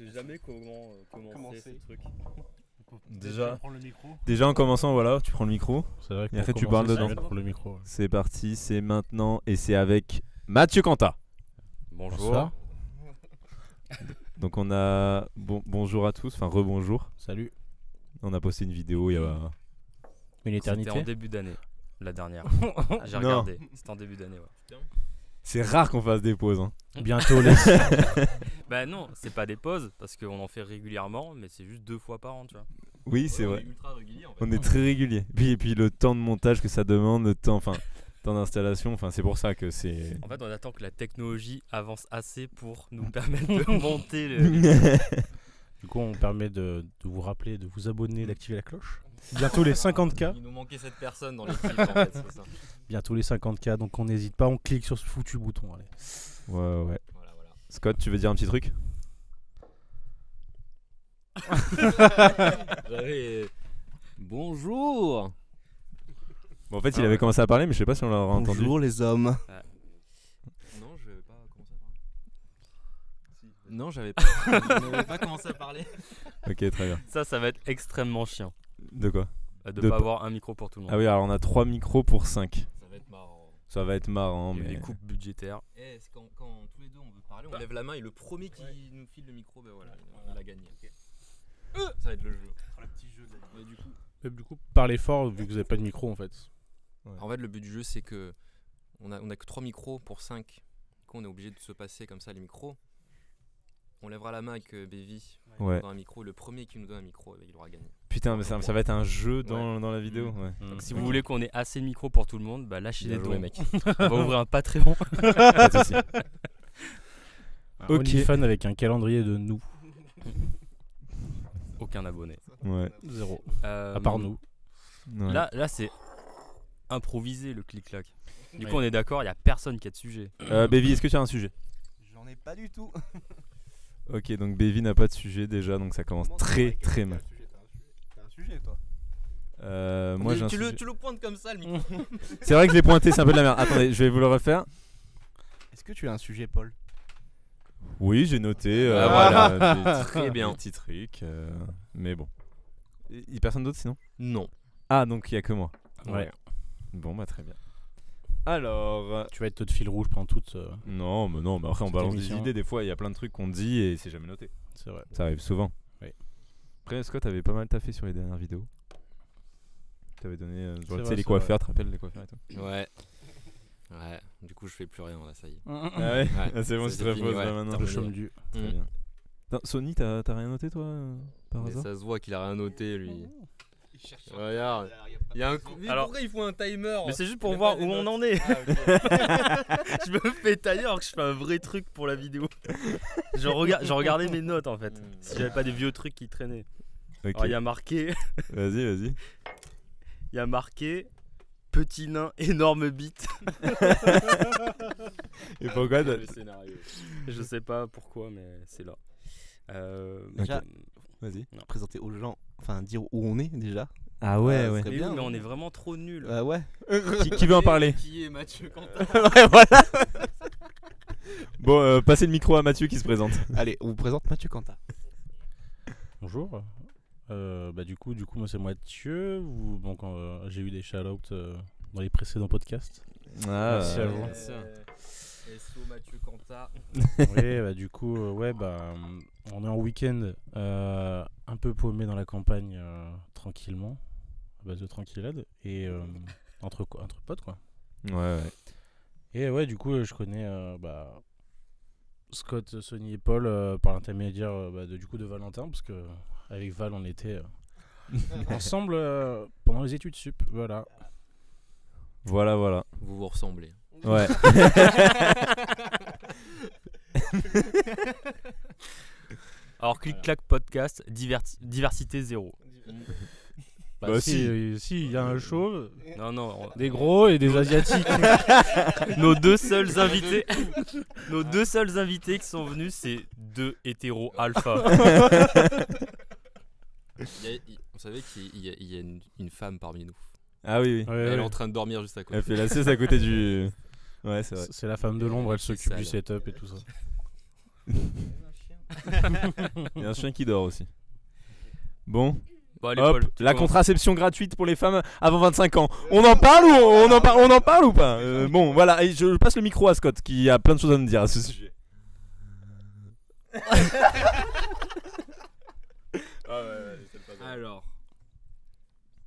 sais jamais comment commencer ce truc. Déjà en commençant, voilà, tu prends le micro. C'est vrai que Et après, pour tu parles commencer, dedans. c'est bien de prendre le micro. Ouais. C'est parti, c'est maintenant et c'est avec Mathieu Quentin. Bonjour. Bonsoir. Donc on a bonjour à tous, enfin rebonjour. Salut. On a posté une vidéo il y a Une C'était éternité. en début d'année, la dernière. J'ai Non. regardé. C'était en début d'année, ouais. C'est rare qu'on fasse des pauses. Hein. Bientôt les. Bah non, c'est pas des pauses parce qu'on en fait régulièrement, mais c'est juste 2 fois par an, tu vois. Oui, c'est On vrai. est ultra régulier en fait. On est très régulier. Et puis le temps de montage que ça demande, le temps d'installation, enfin c'est pour ça que c'est. En fait, on attend que la technologie avance assez pour nous permettre de monter le. Du coup, on permet de vous rappeler, de vous abonner, d'activer la cloche. Bientôt les 50K. Il nous manquait cette personne dans l'équipe en fait, c'est ça. Bientôt les 50K. Donc on n'hésite pas, on clique sur ce foutu bouton. Allez. Ouais. Voilà. Scott, tu veux dire un petit truc? Bonjour. Bon, en fait, il avait commencé à parler, mais je sais pas si on l'aura entendu. Bonjour les hommes. Non, je vais pas commencer à parler. Non, je n'avais pas commencé à parler. Ok, très bien. Ça va être extrêmement chiant De quoi? de De pas pas- avoir un micro pour tout le monde. Ah oui, alors on a 3 micros pour 5. Ça va être marrant. Ça va être marrant, Il y a eu mais. des coupes budgétaires. C'est quand tous les deux on veut parler, on lève la main et le premier qui nous file le micro, ben voilà, il a gagné. Ça va être le jeu. Le petit jeu de la vie. Du coup, parlez fort vu que vous n'avez pas de micro en fait. En fait, le but du jeu, c'est que on a que 3 micros pour 5. Du coup, on est obligé de se passer comme ça les micros. On lèvera la main avec Bévi Ouais. dans un micro. Et le premier qui nous donne un micro, il aura gagné. Putain, mais ça va être un jeu dans la vidéo. Ouais. Donc si vous voulez qu'on ait assez de micros pour tout le monde, bah lâchez des Bien joué, dons. mec. On va ouvrir un Patreon. Pas de soucis. Ok. OnlyFans avec un calendrier de nous. Aucun abonné. Ouais. 0. Euh, À part nous. Ouais. Là c'est improvisé le clic-clac. Du coup Ouais. on est d'accord, il y a personne qui a de sujet. Baby, est-ce que tu as un sujet? J'en ai pas du tout. Ok, donc Baby n'a pas de sujet déjà, donc ça commence très mal. T'as un sujet toi. Moi j'ai un tu sujet. le pointes comme ça, le micro. C'est vrai que je l'ai pointé, c'est un peu de la merde. Attendez, je vais vous le refaire. Est-ce que tu as un sujet Paul? Oui, j'ai noté voilà. très bien. des petits trucs. Mais bon. Y a personne d'autre sinon? Non. Ah, donc il y a que moi. Ouais. Bon, bah très bien. Alors. Tu vas être notre fil rouge pendant toute. Non, mais après on Cette balance émission. des idées. Des fois, il y a plein de trucs qu'on dit et c'est jamais noté. C'est vrai. Ça arrive souvent. Oui. Après, Scott avait pas mal taffé sur les dernières vidéos. T'avais donné tu vrai, sais, les c'est coiffeurs, tu te rappelles les coiffeurs et tout? Ouais. Ouais. Du coup, je fais plus rien là, ça y est. Ah ouais, Ah, c'est bon, Ça, tu te c'est fini, reposes ouais. là maintenant. Le terminé. chôme du. Très Mm. bien. Attends, Sony, t'as rien noté toi par Mais hasard? ça se voit qu'il a rien noté, lui. Regarde. Il y a un coup. Mais Alors- pourquoi il faut un timer? Mais c'est juste Il pour a voir pas où des on notes. en est. Je me fais tailler alors que je fais un vrai truc pour la vidéo. Je regardais mes notes en fait. Si j'avais pas des vieux trucs qui traînaient. Ok. Alors il y a marqué Vas-y. petit nain énorme bite. Et pourquoi Le scénario. Je sais pas pourquoi mais c'est là. Déjà, Vas-y. présenter aux gens, enfin dire où on est déjà. Ah ouais, ouais. Très Mais, bien, oui, mais non on est vraiment trop nuls. Ouais. Qui veut en parler? Qui est Mathieu Quentin? Ouais, voilà. Bon, passez le micro à Mathieu qui se présente. Allez, on vous présente Mathieu Quentin. Bonjour. Du coup, moi c'est Mathieu. Donc j'ai eu des shout-outs dans les précédents podcasts. Ah, Merci à vous. SO Mathieu Quentin. Ouais, du coup, on est en week-end, un peu paumé dans la campagne, tranquillement, à base de tranquillade et entre potes quoi. Ouais. Et ouais, du coup, je connais Scott, Sony et Paul par l'intermédiaire de Valentin, parce que avec Val on était ensemble pendant les études sup, voilà. Voilà. Vous vous ressemblez. Ouais. Alors clic-clac podcast, diversité zéro. Bah, si, il y a un chauve, Non, des gros et des asiatiques. nos deux seuls invités qui sont venus, c'est 2 hétéros alpha. On savait qu'il y a une femme parmi nous. Ah oui. Ouais, Elle ouais. est en train de dormir juste à côté. Elle fait la sieste à côté du. Ouais, c'est vrai. C'est la femme de l'ombre, elle C'est s'occupe du sale. setup et tout ça. Il y a un chien qui dort aussi. Bon, Bon, allez, hop, Paul, tu la commences. contraception gratuite pour les femmes avant 25 ans. On en parle ou on en parle ou pas Bon, voilà, et je passe le micro à Scott qui a plein de choses à me dire à ce sujet. Alors,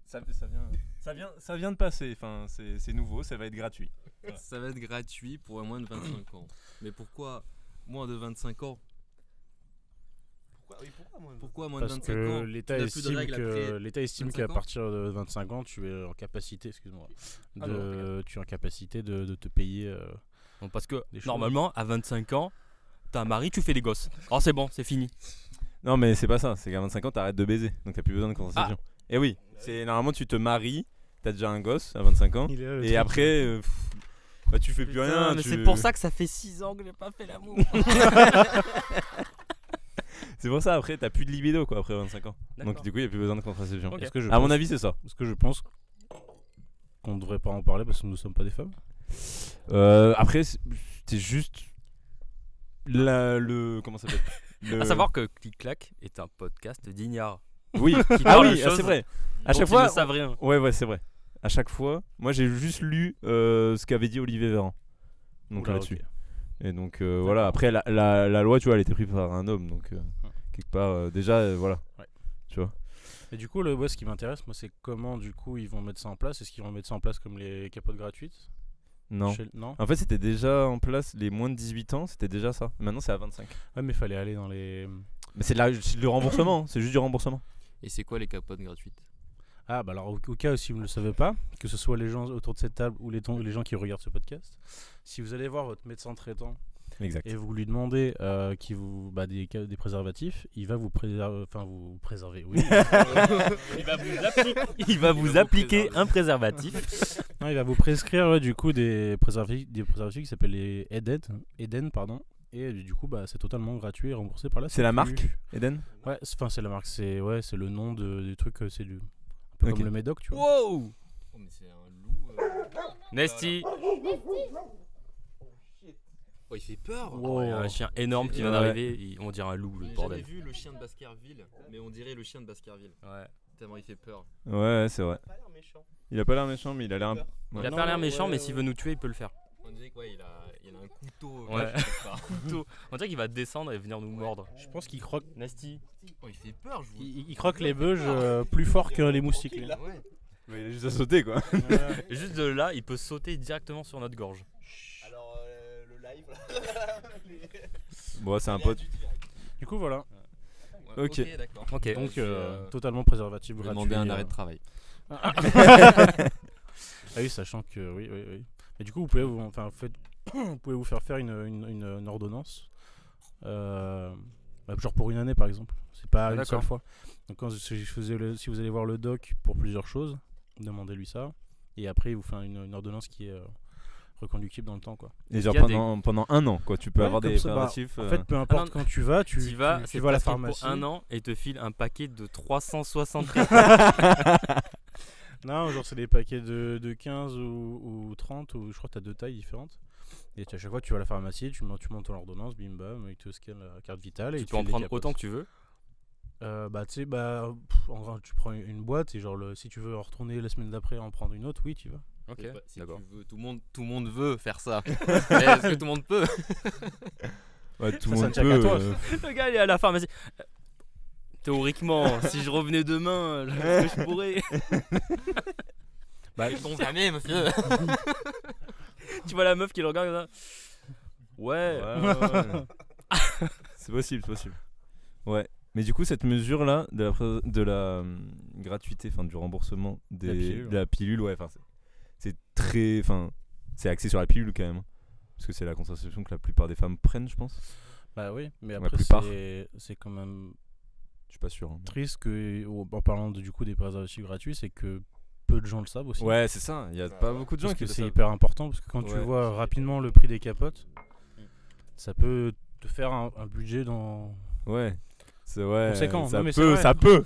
Ça vient de passer, enfin, c'est nouveau, ça va être gratuit. Ça va être gratuit pour moins de 25 ans. Mais pourquoi moins de 25 ans? Pourquoi moins de Parce 25 que ans? l'État Tu n'as plus de règles après estime 25 qu'à ans partir de 25 ans, tu es en capacité, excuse-moi, Ah non, tu es en capacité de te payer. bon, parce que Des choses. normalement, à 25 ans, t'as un mari, tu fais des gosses. Alors c'est bon, c'est fini. Non, mais c'est pas ça, c'est qu'à 25 ans, t'arrêtes de baiser, donc t'as plus besoin de contraception. Et oui, c'est normalement, tu te maries, t'as déjà un gosse à 25 ans, Il est là, le et truc. après, bah, tu fais plus rien. mais tu- c'est pour ça que ça fait 6 ans que j'ai pas fait l'amour. C'est pour ça, après, t'as plus de libido, quoi, après 25 ans. Donc, D'accord. du coup, il y a plus besoin de contraception. Ok. Est-ce que je À mon pense- avis, c'est ça. Est-ce que je pense qu'on ne devrait pas en parler parce que nous ne sommes pas des femmes? Après, c'est juste le comment ça s'appelle À savoir que Clic Clac est un podcast d'ignards. Oui. Qui Ah parle oui, de ah, choses c'est vrai. À dont chaque ils fois, ne savent rien. ouais, c'est vrai. À chaque fois, moi, j'ai juste lu ce qu'avait dit Olivier Véran. Donc Oula, là-dessus. ok. Et donc voilà. Après, la loi, tu vois, elle était prise par un homme, donc quelque part, déjà, voilà. Ouais. Tu vois. Et du coup, ce qui m'intéresse, moi, c'est comment du coup ils vont mettre ça en place. Est-ce qu'ils vont mettre ça en place comme les capotes gratuites? Non. Non. En fait, c'était déjà en place les moins de 18 ans, c'était déjà ça. Maintenant, c'est à 25. Ouais, mais il fallait aller dans les. Mais c'est le remboursement, c'est juste du remboursement. Et c'est quoi les capotes gratuites? Ah, bah alors, au cas où si vous ne le savez pas, que ce soit les gens autour de cette table ou les gens qui regardent ce podcast, si vous allez voir votre médecin traitant Exact. et vous lui demandez des préservatifs, il va vous préserver, oui. Il va vous appliquer un préservatif. Non, il va vous prescrire du coup des préservatifs qui s'appellent les Eden, pardon. Et du coup, c'est totalement gratuit et remboursé par la C'est la Sécu. marque, Eden. Ouais, c'est la marque, c'est le nom du truc, c'est un peu Ok. comme le Médoc, tu vois. Wow. Oh, mais c'est un loup. Nesty. Oh, il fait peur. Wow. Il y a un chien énorme qui vient Ouais. d'arriver. On dirait un loup, le J'ai bordel. jamais vu le chien de Baskerville, mais on dirait le chien de Baskerville. Ouais. Tellement il fait peur. Ouais, c'est vrai. Il a pas l'air méchant, mais il a l'air. Il a Non, pas l'air méchant, ouais, mais s'il veut nous tuer, il peut le faire. On dirait qu'il il a un couteau. Ouais. quelque part. Couteau. On dirait qu'il va descendre et venir nous mordre. Je pense qu'il croque, Nasty. Oh, il fait peur, je vous. il croque les beuges plus fort que les moustiques. lui. Ouais. Mais il a juste à sauter, quoi. Juste de là, il peut sauter directement sur notre gorge. Alors, le live Bon, c'est un pote. Du coup, voilà. Ouais, Ok. d'accord. Ok. Donc, Je vais, totalement préservatif je vais gratuit. demander un arrêt de travail. Ah oui, sachant que oui. Mais du coup, vous pouvez vous faire faire une ordonnance, genre pour une année par exemple. C'est pas une d'accord. seule fois. Donc si vous allez voir le doc pour plusieurs choses, demandez-lui ça. Et après, il vous fait une ordonnance qui est reconductible dans le temps, quoi. Et genre Il y a pendant un an, quoi. Tu peux Ouais, avoir comme des ça, préservatifs. En fait, peu importe Ah non, quand tu vas, tu Tu vas, tu vas à la pharmacie. pour un an et te file un paquet de 360. Non, genre c'est des paquets de 15 ou 30, ou je crois que tu as deux tailles différentes. Et à chaque fois, tu vas à la pharmacie, tu montes ton ordonnance, bim bam, il te scanne la carte vitale. Et Tu peux en prendre autant que tu veux. En gros, tu prends une boîte et genre si tu veux en retourner la semaine d'après en prendre une autre, oui, tu vas. Ok, C'est pas- si d'accord. tu veux, tout le monde veut faire ça. Mais est-ce que tout le monde peut? Ouais, tout le Ça monde ne tient qu'à peut. toi. Le gars, il est à la pharmacie. Théoriquement, si je revenais demain, est-ce que je pourrais. Bon jamais, monsieur. Tu vois la meuf qui le regarde comme ça. Ouais. Ouais. C'est possible, c'est possible. Ouais. Mais du coup, cette mesure-là de la gratuité, enfin du remboursement pilule. de la pilule, ouais, enfin c'est très, enfin c'est axé sur la pilule quand même, hein. Parce que c'est la contraception que la plupart des femmes prennent, je pense. Bah oui, mais La après plupart. c'est quand même Je suis pas sûr. Hein. triste que, en parlant du coup des préservatifs gratuits, c'est que peu de gens le savent aussi. Ouais, c'est ça. Il y a pas beaucoup de gens Parce qui que le c'est savent. hyper important, parce que quand tu Ouais. vois rapidement le prix des capotes, ça peut te faire un budget dans... Ouais. C'est ouais. Conséquent. Ça Non, mais c'est peut, vrai. ça peut.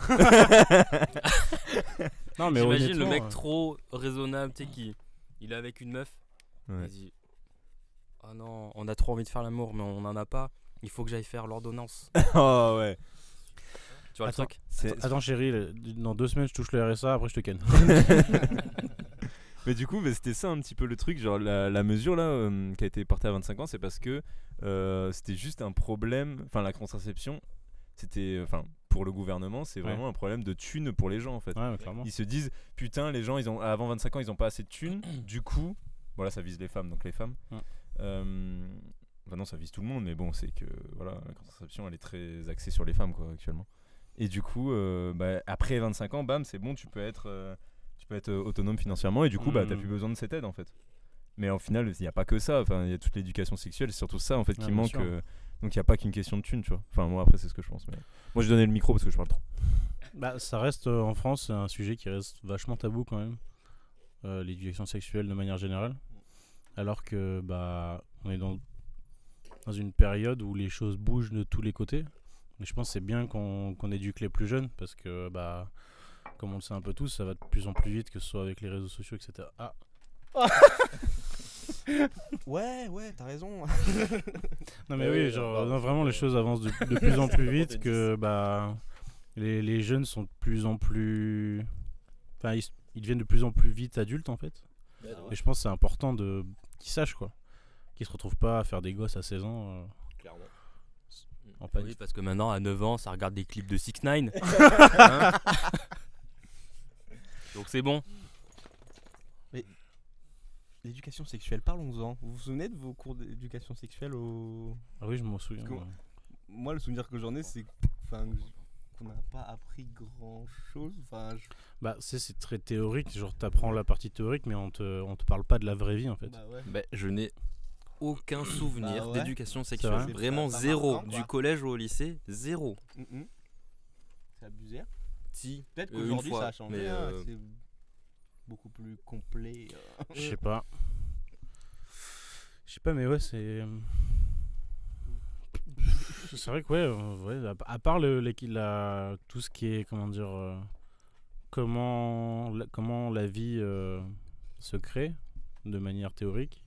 Non mais J'imagine le honnêtement, mec trop raisonnable, tu sais, il est avec une meuf. Ouais. Il dit: oh non, on a trop envie de faire l'amour, mais on en a pas. Il faut que j'aille faire l'ordonnance. Oh ouais. Tu vois le Attends. truc? Attends chérie, dans 2 semaines je touche le RSA, après je te ken. Mais du coup, c'était ça un petit peu le truc, genre la mesure là qui a été portée à 25 ans, c'est parce que c'était juste un problème, enfin la contraception, c'était, enfin pour le gouvernement, c'est vraiment un problème de thunes pour les gens en fait. Ouais, clairement. Ils se disent, putain, les gens, avant 25 ans, ils ont pas assez de thunes, du coup, voilà, ça vise les femmes, donc les femmes. Enfin non, ça vise tout le monde, mais bon, c'est que voilà, la contraception, elle est très axée sur les femmes quoi actuellement. Et du coup, après 25 ans, bam, c'est bon, tu peux être autonome financièrement et du coup t'as plus besoin de cette aide en fait. Mais au final il n'y a pas que ça, enfin il y a toute l'éducation sexuelle, c'est surtout ça en fait qui manque, donc il n'y a pas qu'une question de thunes, tu vois. Enfin moi après c'est ce que je pense, mais moi je donnais le micro parce que je parle trop. Bah ça reste en France un sujet qui reste vachement tabou quand même, l'éducation sexuelle de manière générale, alors que on est dans une période où les choses bougent de tous les côtés. Mais je pense que c'est bien qu'on éduque les plus jeunes parce que comme on le sait un peu tous, ça va de plus en plus vite, que ce soit avec les réseaux sociaux, etc. Ah. Ouais, t'as raison. Non mais oui, genre non, vraiment les choses avancent de plus en plus vite, que les jeunes sont de plus en plus, enfin ils deviennent de plus en plus vite adultes en fait. Et je pense que c'est important qu'ils sachent quoi, qu'ils se retrouvent pas à faire des gosses à 16 ans. Clairement. En panique. Oui, parce que maintenant à 9 ans ça regarde des clips de 6ix9ine. Donc c'est bon. Mais l'éducation sexuelle, parlons-en. Vous vous souvenez de vos cours d'éducation sexuelle au... Ah oui, je m'en souviens. Parce que moi, le souvenir que j'en ai, c'est qu'on n'a pas appris grand-chose. C'est très théorique, genre t'apprends la partie théorique, mais on te parle pas de la vraie vie en fait. Je n'ai aucun souvenir d'éducation sexuelle. vrai. Vraiment C'est zéro. marquant, quoi. Du collège au lycée, zéro. C'est abusé. Si. Peut-être Une qu'aujourd'hui fois, ça a changé, mais, c'est beaucoup plus complet. Je sais pas. Mais ouais, c'est vrai que ouais, à part tout ce qui est, comment dire, comment la vie se crée de manière théorique,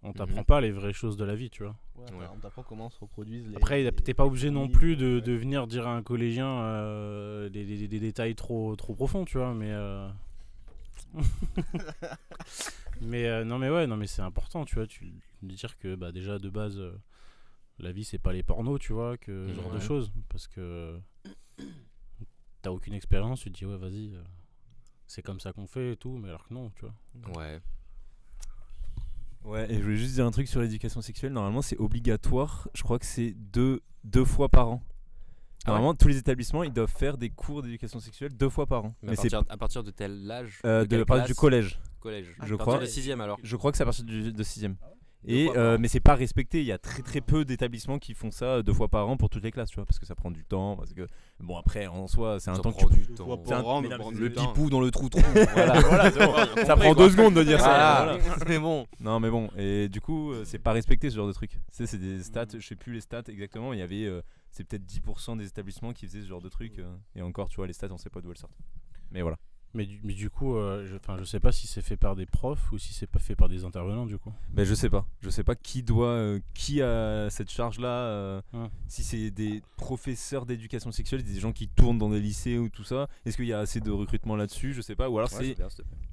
on t'apprend pas les vraies choses de la vie, tu vois. Ouais. On t'apprend comment se reproduisent les... Après, t'es pas obligé non plus de venir dire à un collégien des détails trop profonds, tu vois, mais non mais c'est important, tu vois, de dire que déjà de base la vie c'est pas les pornos, tu vois, que ce genre de choses, parce que t'as aucune expérience, tu te dis ouais vas-y, c'est comme ça qu'on fait et tout, mais alors que non, tu vois. Ouais. Ouais, et je voulais juste dire un truc sur l'éducation sexuelle. Normalement, c'est obligatoire. Je crois que c'est deux fois par an. Normalement, tous les établissements, ils doivent faire des cours d'éducation sexuelle 2 fois par an. Mais à partir de tel âge de partir du collège. Je crois. À partir de 6ème alors. Je crois que c'est à partir de 6ème. Deux fois par an. Mais c'est pas respecté. Il y a très peu d'établissements qui font ça 2 fois par an pour toutes les classes, tu vois, parce que ça prend du temps. Parce que bon, après, en soi, c'est un temps que du temps. Le pipou dans le trou. voilà, c'est bon. Ça prend 2 secondes de dire ça. Voilà. Mais bon. Non, mais bon. Et du coup, c'est pas respecté ce genre de truc. C'est des stats. Je sais plus les stats exactement. Il y avait, c'est peut-être 10% des établissements qui faisaient ce genre de truc. Et encore, tu vois, les stats, on sait pas d'où elles sortent. Mais voilà. Mais du coup, je sais pas si c'est fait par des profs ou si c'est pas fait par des intervenants du coup. Ben je sais pas qui a cette charge là, si c'est des professeurs d'éducation sexuelle, des gens qui tournent dans des lycées ou tout ça, est-ce qu'il y a assez de recrutement là-dessus, je sais pas, ou alors c'est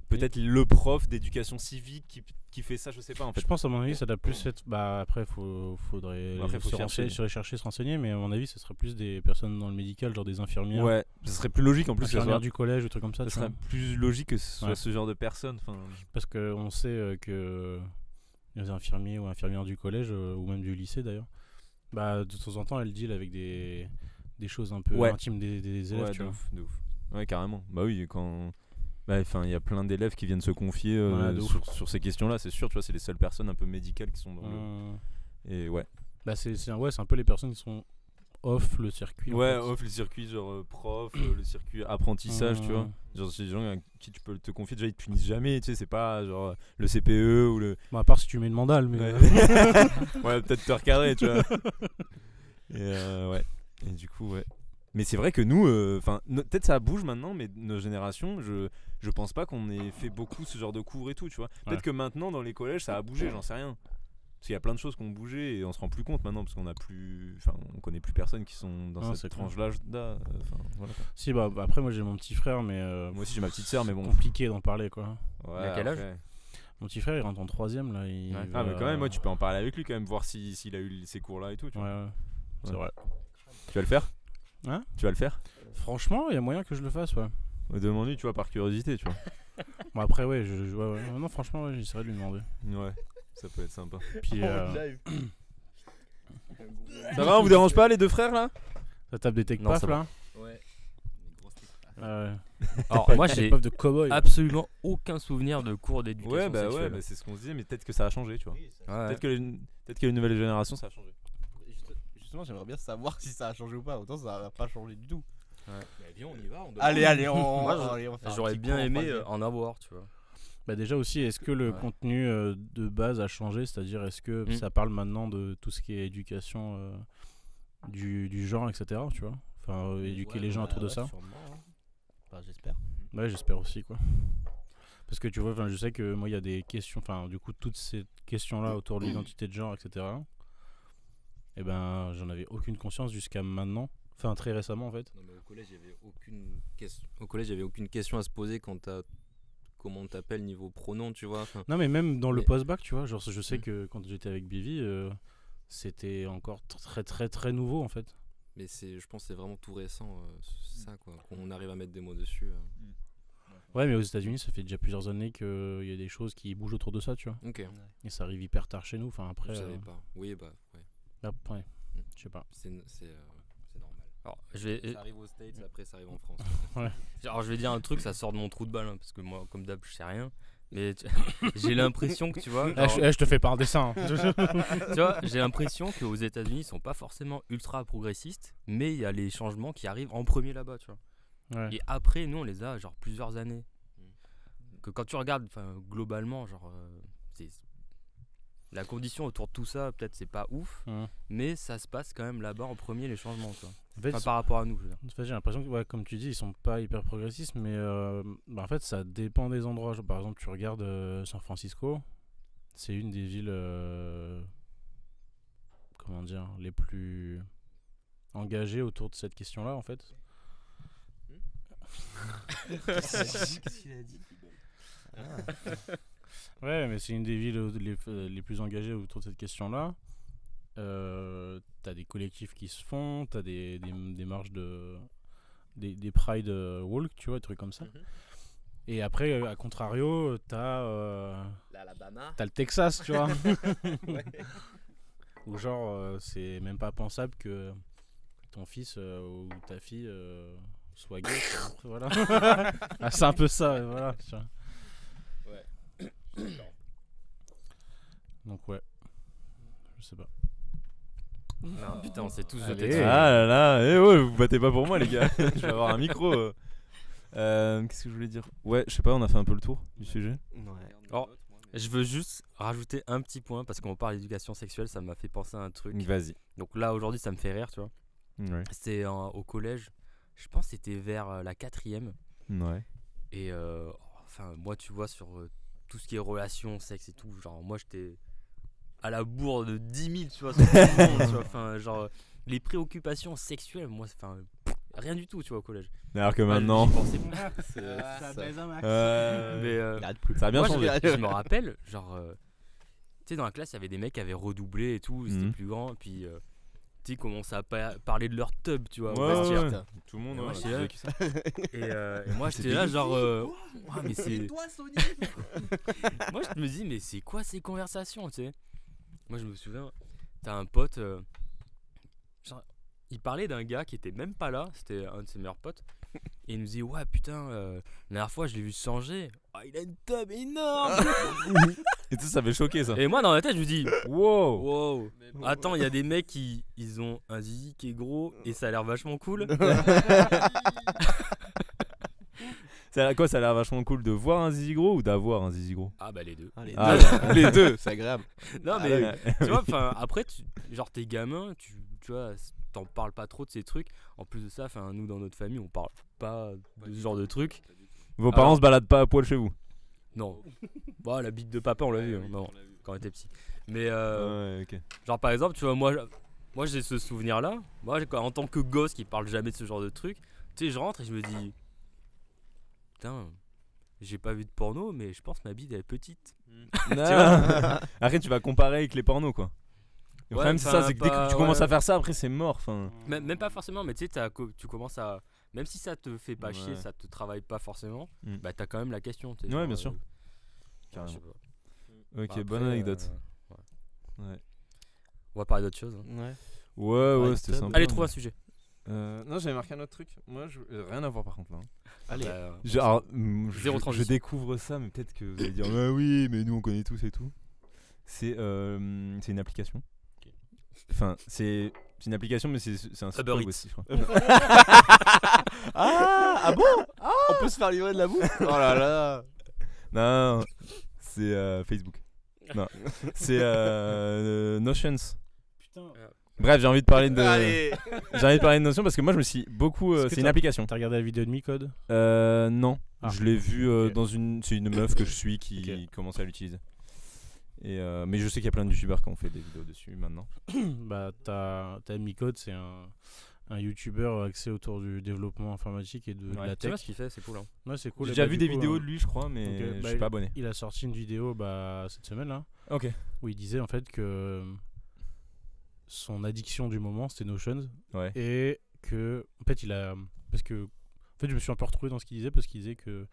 peut-être le prof d'éducation civique qui fait ça, je sais pas en fait. Je pense à mon avis ça doit plus être, après faudrait se renseigner, mais à mon avis ce serait plus des personnes dans le médical, genre des infirmières. Ouais, ce serait plus logique en plus, infirmières du collège ou trucs comme ça. Ce serait plus logique que ce soit ce genre de personnes. Parce qu'on sait que les infirmiers ou infirmières du collège ou même du lycée d'ailleurs, de temps en temps elles deal avec des choses un peu intimes des élèves. Tu vois. De ouf. Ouais, carrément. Bah oui, quand il y a plein d'élèves qui viennent se confier sur ces questions-là, c'est sûr, tu vois, c'est les seules personnes un peu médicales qui sont dans le... Et ouais. C'est un peu les personnes qui sont off le circuit. Ouais, off le circuit, genre prof, le circuit apprentissage, tu vois. Genre c'est des gens à qui tu peux te confier, déjà ils te punissent jamais, tu sais, c'est pas genre le CPE ou le... à part si tu mets une mandale, mais... Ouais, peut-être te recadrer, tu vois. Et ouais, et du coup, ouais. Mais c'est vrai que nous, peut-être ça bouge maintenant, mais nos générations, je pense pas qu'on ait fait beaucoup ce genre de cours et tout, tu vois. Peut-être que maintenant dans les collèges ça a bougé, j'en sais rien. qu'il y a plein de choses qui ont bougé et on se rend plus compte maintenant parce qu'on a plus, enfin, on connaît plus personne qui sont dans Non, cette c'est clair. tranche d'âge. Voilà, quoi. Si, bah après, moi j'ai mon petit frère, mais Moi aussi j'ai ma petite sœur, mais bon. compliqué d'en parler quoi. Ouais, Il a quel âge après. Mon petit frère il rentre en 3ème là. Il Ouais. Ah, mais va- quand même, moi tu peux en parler avec lui quand même, voir s'il a eu ces cours là et tout. Tu Ouais, vois. ouais. C'est Ouais. vrai. Tu vas le faire? Hein? Tu vas le faire? Franchement, il y a moyen que je le fasse, ouais. Demande-lui, tu vois, par curiosité, tu vois. Bon, après, ouais, ouais. Non, franchement, ouais, j'essaierai de lui demander. Ouais, ça peut être sympa. Puis, Ça va, on vous dérange pas les deux frères là? ça tape des tech Non, paf ça va. là. Ouais. Ah ouais. Alors, moi, Tech j'ai paf de cowboy. absolument aucun souvenir de cours d'éducation Ouais, bah sexuelle. c'est ce qu'on se disait, mais peut-être que ça a changé, tu vois. Ouais. Peut-être que les nouvelles générations ça a changé. Justement, j'aimerais bien savoir si ça a changé ou pas. Autant ça n'a pas changé du tout. Viens, on y va. Allez, on Moi, va faire un J'aurais petit bien cours en aimé troisième. en avoir, tu vois. Bah déjà aussi, est-ce que le Ouais. contenu de base a changé? C'est-à-dire, est-ce que ça parle maintenant de tout ce qui est éducation du genre, etc. Tu vois? Enfin, éduquer les gens autour de ça. Sûrement, hein. Enfin, j'espère. Ouais, j'espère aussi, quoi. Parce que tu vois, je sais que moi, il y a des questions, enfin, du coup, toutes ces questions-là autour de l'identité de genre, etc. Et ben, j'en avais aucune conscience jusqu'à maintenant. Enfin, très récemment, en fait. Non, mais au collège, il y avait aucune question. Au collège, il y avait aucune question à se poser quand t'as comment on t'appelle niveau pronom, tu vois. Enfin, Non, mais même dans le Mais- post-bac, tu vois, genre, je sais Mm. que quand j'étais avec Bivi, c'était encore très, très, très nouveau, en fait. mais je pense que c'est vraiment tout récent, ça quoi. Qu'on arrive à mettre des mots dessus. Ouais, mais aux États-Unis, ça fait déjà plusieurs années qu'il y a des choses qui bougent autour de ça, tu vois. Ok. Et ça arrive hyper tard chez nous. Enfin, après. Je savais pas. Oui, bah ouais. Ouais, je sais pas. C'est normal. Alors, je vais, Ça arrive aux States, après ça arrive en France. alors, je vais dire un truc, ça sort de mon trou de balle, hein, parce que moi, comme d'hab, je sais rien. Mais j'ai l'impression que tu vois, genre, Je te fais pas un dessin. tu vois, j'ai l'impression qu'aux États-Unis, ils sont pas forcément ultra progressistes, mais il y a les changements qui arrivent en premier là-bas, tu vois. Ouais. Et après, nous, on les a genre plusieurs années. Que quand tu regardes, enfin, globalement, genre, c'est la condition autour de tout ça, peut-être c'est pas ouf, mais ça se passe quand même là-bas en premier les changements, tu vois. En fait, Enfin, par rapport à nous, je veux dire. en fait, j'ai l'impression que, ouais, comme tu dis, ils sont pas hyper progressistes, mais bah, en fait, ça dépend des endroits. Genre, par exemple, tu regardes San Francisco, c'est une des villes, comment dire, les plus engagées autour de cette question-là, en fait. Qu'est-ce qu'il a dit? Ouais, mais c'est une des villes les plus engagées autour de cette question-là. T'as des collectifs qui se font, t'as des marches des Pride Walk, tu vois, des trucs comme ça. Et après, à contrario, L'Alabama. t'as le Texas, tu vois. Où genre, c'est même pas pensable que ton fils ou ta fille soit gay. Quoi. Voilà. Ah, c'est un peu ça, voilà. Tu vois. Donc ouais, je sais pas. Non, putain, on s'est tous Allez. jetés dessus. Ah là là, eh ouais, vous battez pas pour moi les gars. Je vais avoir un micro. Qu'est-ce que je voulais dire? Ouais, je sais pas, on a fait un peu le tour du sujet. Ouais. Alors, je veux juste rajouter un petit point parce qu'on parle d'éducation sexuelle, ça m'a fait penser à un truc. Vas-y. Donc là, aujourd'hui, ça me fait rire, tu vois. Ouais. C'était au collège, je pense que c'était vers la 4ème. Ouais. Et enfin, moi, tu vois, sur tout ce qui est relations, sexe et tout, genre, moi, j'étais à la bourre de 10 000, tu vois, sur tout le monde, tu vois. Enfin, genre, les préoccupations sexuelles, moi, enfin, rien du tout, tu vois, au collège. Alors que Moi, maintenant. j'y pensais pas. Mais Il arrête plus. Ça a bien moi, changé. je me rappelle, genre, tu sais, dans la classe, il y avait des mecs qui avaient redoublé et tout, c'était Mhm. plus grand, et puis, tu sais, ils commençaient à parler de leur tub, tu vois, au Ouais, vestiaire. ouais. Tout le monde, Et moi, ouais, j'étais c'est là. vrai qui ça. Et moi, j'étais là, genre, ouah, mais c'est. Moi, je me dis, mais c'est quoi ces conversations, tu sais? Moi, je me souviens, t'as un pote, genre, il parlait d'un gars qui était même pas là, c'était un de ses meilleurs potes, et il nous dit, ouais, putain, la dernière fois, je l'ai vu se changer. Oh, il a une tub énorme! Et tout ça fait choquer ça. Et moi, dans la tête, je me dis, Wow. wow, attends, il y a des mecs qui ils ont un zizi qui est gros et ça a l'air vachement cool. Ça a l'air vachement cool de voir un zizi gros ou d'avoir un zizi gros? Ah, bah, les deux. Ah, Les deux, c'est agréable. Non, Ah, mais ouais. tu vois, enfin, après, genre, t'es gamin, tu vois, t'en parles pas trop de ces trucs. En plus de ça, enfin, nous, dans notre famille, on parle pas de ce genre de trucs. Vos parents se baladent pas à poil chez vous? Non. Bah, la bite de papa, on l'a vu, hein, non, quand on était petit. Mais Ouais, ok. genre par exemple, tu vois, moi j'ai ce souvenir là. Moi en tant que gosse qui parle jamais de ce genre de truc, tu sais, je rentre et je me dis putain, j'ai pas vu de porno, mais je pense que ma bite elle est petite. Après, tu vas comparer avec les pornos, quoi. Le Ouais, problème, c'est ça, enfin, c'est que dès que pas- tu commences ouais. à faire ça, après, c'est mort. Enfin, Même pas forcément, mais tu sais, tu commences à. Même si ça te fait pas chier, Ouais. ça te travaille pas forcément, Mm. bah t'as quand même la question. Tu sais, Ouais, genre, bien sûr. je Carrément. sais pas. Ok, Après, bonne anecdote. Ouais. On va parler d'autre chose. Hein. Ouais. Ouais, Ouais, c'était top. sympa. Allez, trouve un sujet. Non, j'avais marqué un autre truc. Moi, rien à voir par contre là. Allez. Bah, Je transition. découvre ça, mais peut-être que vous allez dire ah oui, mais nous on connaît tous et tout. C'est une application. Ok. Enfin, c'est une application, mais c'est un site Uber web Eats. aussi, je crois. Ah bon. On peut se faire livrer de la bouffe. Oh là là. Non, c'est Facebook. Non, c'est Notions. Putain. Bref, j'ai envie de parler de Allez. j'ai envie de parler de Notions parce que moi je me suis beaucoup Est-ce que c'est une t'as- application. T'as regardé la vidéo de Micode? Non, Ah. je l'ai vu Ok. dans c'est une meuf que je suis qui commence à l'utiliser. Et mais je sais qu'il y a plein de youtubeurs qui ont fait des vidéos dessus maintenant. Bah, t'as Micode, c'est un youtubeur axé autour du développement informatique et de Ouais. la Tu tech. vois ce qu'il fait, c'est cool. Hein. Ouais, c'est cool. J'ai Et déjà bah, vu du des coup, vidéos de lui, je crois, mais ok, je bah, suis pas abonné. Il a sorti une vidéo cette semaine là Ok. où il disait en fait que son addiction du moment c'était Notion Ouais. et que en fait parce que en fait je me suis un peu retrouvé dans ce qu'il disait parce qu'il disait que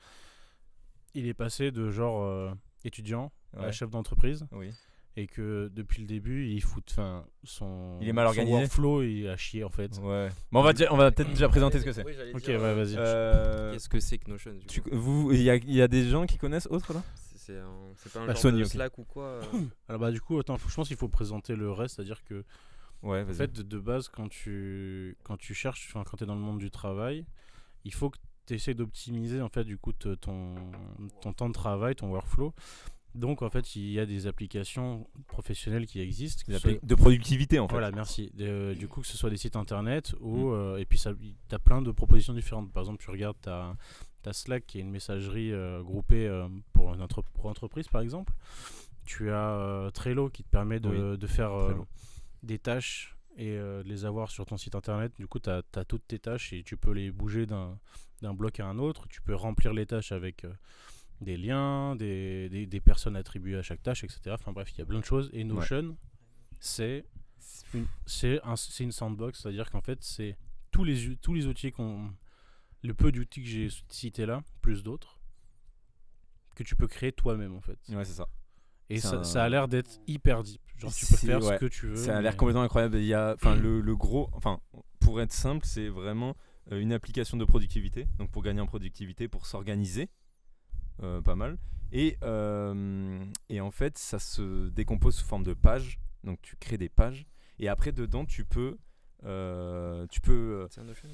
il est passé de genre étudiant à Ouais. chef d'entreprise Oui. et que depuis le début son Il est mal son organisé. workflow il a chié en fait. Ouais. Bon, on va peut-être déjà présenter ce que c'est. Ok, ouais, vas-y. Qu'est-ce que c'est que Notion du coup Il y a des gens qui connaissent autre là. C'est pas un Bah, genre Sony, de ok. Slack ou quoi Alors bah du coup attends, je pense qu'il faut présenter le reste, c'est-à-dire que Ouais, en vas-y. fait de base quand tu cherches, enfin quand tu es dans le monde du travail, il faut que tu essaies d'optimiser en fait du coup ton temps de travail, ton workflow. Donc en fait, il y a des applications professionnelles qui existent. Des applis de productivité en fait. Voilà, merci. Du coup, que ce soit des sites internet ou et puis tu as plein de propositions différentes. Par exemple, tu regardes ta Slack qui est une messagerie groupée pour pour entreprise par exemple. Tu as Trello qui te permet de faire Trello. des tâches et de les avoir sur ton site internet. Du coup, tu as toutes tes tâches et tu peux les bouger d'un bloc à un autre. Tu peux remplir les tâches avec des liens, des personnes attribuées à chaque tâche, etc. Enfin bref, il y a plein de choses. Et Notion, c'est une sandbox, c'est-à-dire qu'en fait, c'est tous les outils le peu d'outils que j'ai cités là, plus d'autres, que tu peux créer toi-même en fait. Ouais, c'est ça. Et C'est ça a l'air d'être hyper deep. Genre tu peux faire ce ouais. que tu veux. Ça a l'air mais- complètement incroyable. Il y a, enfin, le gros, enfin, pour être simple, c'est vraiment une application de productivité. Donc pour gagner en productivité, pour s'organiser, pas mal. Et en fait, ça se décompose sous forme de pages. Donc tu crées des pages. Et après dedans, tu peux C'est un Notion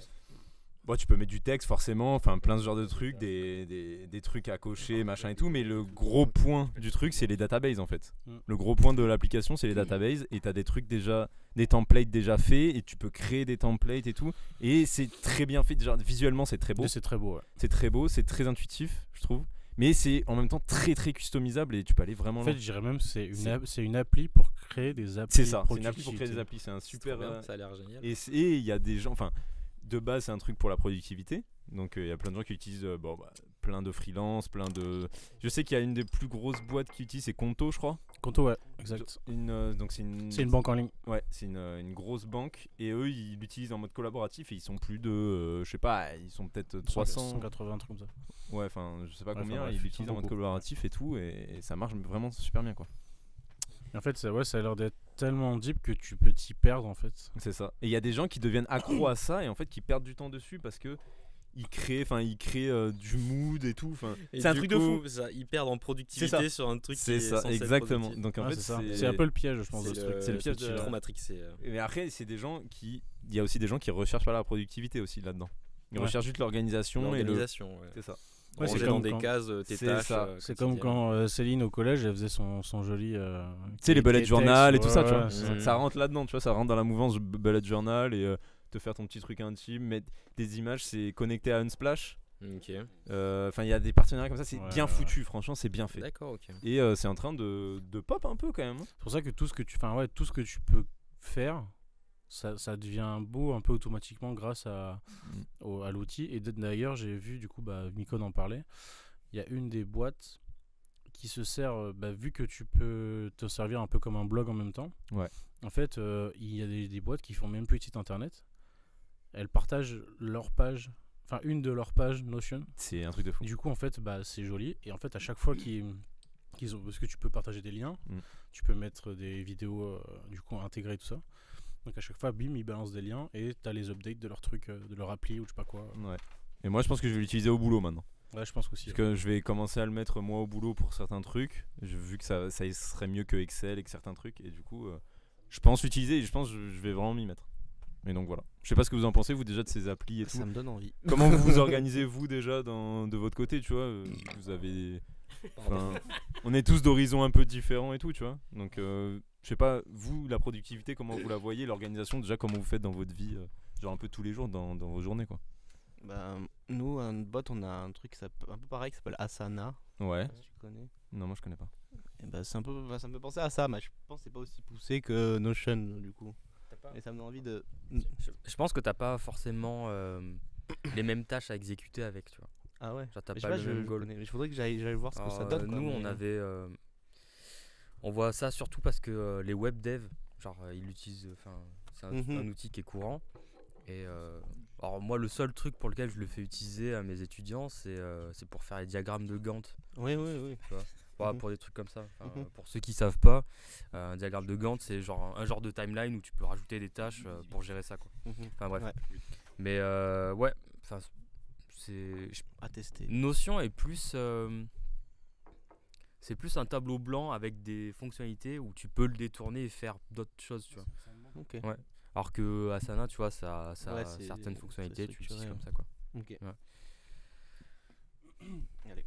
bon, tu peux mettre du texte forcément, enfin plein de ce genre de trucs, des trucs à cocher, machin et tout, mais le gros point du truc c'est les databases en fait. Le gros point de l'application c'est les databases et t'as des trucs déjà, des templates déjà faits et tu peux créer des templates et tout et c'est très bien fait, déjà visuellement c'est très beau, C'est très beau, ouais. c'est très intuitif je trouve, mais c'est en même temps très très customisable et tu peux aller vraiment En loin. fait, je dirais même c'est C'est- une appli pour créer des applis. C'est ça, c'est une appli pour créer des productivité. applis, c'est un super... ça a l'air génial. Et il y a des gens, enfin, de base c'est un truc pour la productivité, donc il y a plein de gens qui utilisent, plein de freelance, plein de... Je sais qu'il y a une des plus grosses boîtes qui utilise, c'est Conto je crois. Conto, ouais, exact. Donc c'est une... C'est une banque en ligne. Ouais, c'est une grosse banque, et eux ils l'utilisent en mode collaboratif, et ils sont plus de, je sais pas, ils sont peut-être 300... 180, un truc comme ça. Ouais, enfin je sais pas Ouais, combien, enfin, bref, ils ils l'utilisent sont en mode beaucoup. collaboratif et tout, et ça marche vraiment super bien quoi. Et en fait, ça a l'air d'être tellement deep que tu peux t'y perdre en fait. C'est ça. Et il y a des gens qui deviennent accros à ça et en fait qui perdent du temps dessus parce que ils créent du mood et tout. C'est un truc de fou. Ils perdent en productivité C'est ça. sur un truc C'est ça, exactement. Donc en Ouais, fait, c'est ça. C'est un peu le piège, je pense, de C'est ce truc. c'est le piège de- trop matrixé. Mais après, c'est des gens qui. Il y a aussi des gens qui recherchent pas la productivité aussi là-dedans. Ils Ouais. recherchent juste l'organisation et le. L'organisation, ouais. C'est ça. Ouais, c'est Ranger comme dans des quand- cases tes C'est tâches. ça. C'est comme quand Céline au collège, elle faisait son joli. Tu sais, les bullet journal et tout ça, tu vois. c'est Ça rentre là-dedans, tu vois. Ça rentre dans la mouvance bullet journal et te faire ton petit truc intime, mettre des images, c'est connecté à Unsplash. Ok. Enfin, il y a des partenariats comme ça, c'est Ouais, bien ouais. foutu, franchement, c'est bien fait. D'accord, ok. Et c'est en train de pop un peu quand même. C'est pour ça que tout ce que tu peux faire, ça devient beau un peu automatiquement grâce à l'outil. Et d'ailleurs, j'ai vu, du coup, Micon en parlait, il y a une des boîtes qui se sert, vu que tu peux te servir un peu comme un blog en même temps. Ouais. En fait, il y a des boîtes qui font même plus de site internet. Elles partagent leur page, enfin une de leurs pages Notion. C'est un truc de fou. Du coup, en fait, c'est joli. Et en fait, à chaque fois qu'ils ont, parce que tu peux partager des liens, tu peux mettre des vidéos, du coup, intégrer tout ça. Donc à chaque fois, bim, ils balancent des liens et t'as les updates de leur truc, de leur appli ou je sais pas quoi. Ouais. Et moi, je pense que je vais l'utiliser au boulot maintenant. Ouais, je pense aussi. Parce que je vais commencer à le mettre moi au boulot pour certains trucs. Vu que ça serait mieux que Excel et que certains trucs. Et du coup, je pense l'utiliser et je pense que je vais vraiment m'y mettre. Et donc voilà. Je sais pas ce que vous en pensez, vous, déjà, de ces applis et tout. Ça me donne envie. Comment vous vous organisez, vous, déjà, de votre côté, tu vois vous avez... Enfin, on est tous d'horizons un peu différents et tout, tu vois. Donc, je sais pas, vous, la productivité, comment vous la voyez, l'organisation, déjà, comment vous faites dans votre vie, genre un peu tous les jours, dans vos journées, quoi. Nous, à notre bot, on a un truc un peu pareil qui s'appelle Asana. Ouais. Si tu connais. Non, moi, je connais pas. Et c'est un peu, ça me fait penser à ça, mais je pense que c'est pas aussi poussé que Notion, du coup. Et ça me donne envie de. Je pense que t'as pas forcément les mêmes tâches à exécuter avec, tu vois. Ah ouais. Genre t'as Mais pas le même goal. connais, mais il faudrait que j'aille voir ce que ça donne. Nous, on avait, on voit ça surtout parce que les web devs, genre ils l'utilisent, enfin c'est un outil qui est courant. Et alors moi, le seul truc pour lequel je le fais utiliser à mes étudiants, c'est pour faire les diagrammes de Gantt. Oui, oui, oui. Tu vois. Voilà, pour des trucs comme ça. Pour ceux qui savent pas, un diagramme de Gantt, c'est genre un genre de timeline où tu peux rajouter des tâches pour gérer ça, quoi. Enfin bref. Ouais. Mais ouais, c'est À tester. Notion est plus c'est plus un tableau blanc avec des fonctionnalités où tu peux le détourner et faire d'autres choses, tu vois. Ok. Ouais. Alors que Asana, tu vois, ça Ouais, a c'est certaines fonctionnalités, tu structuré, l'utilises comme ça, quoi. Ok. Ouais. Allez.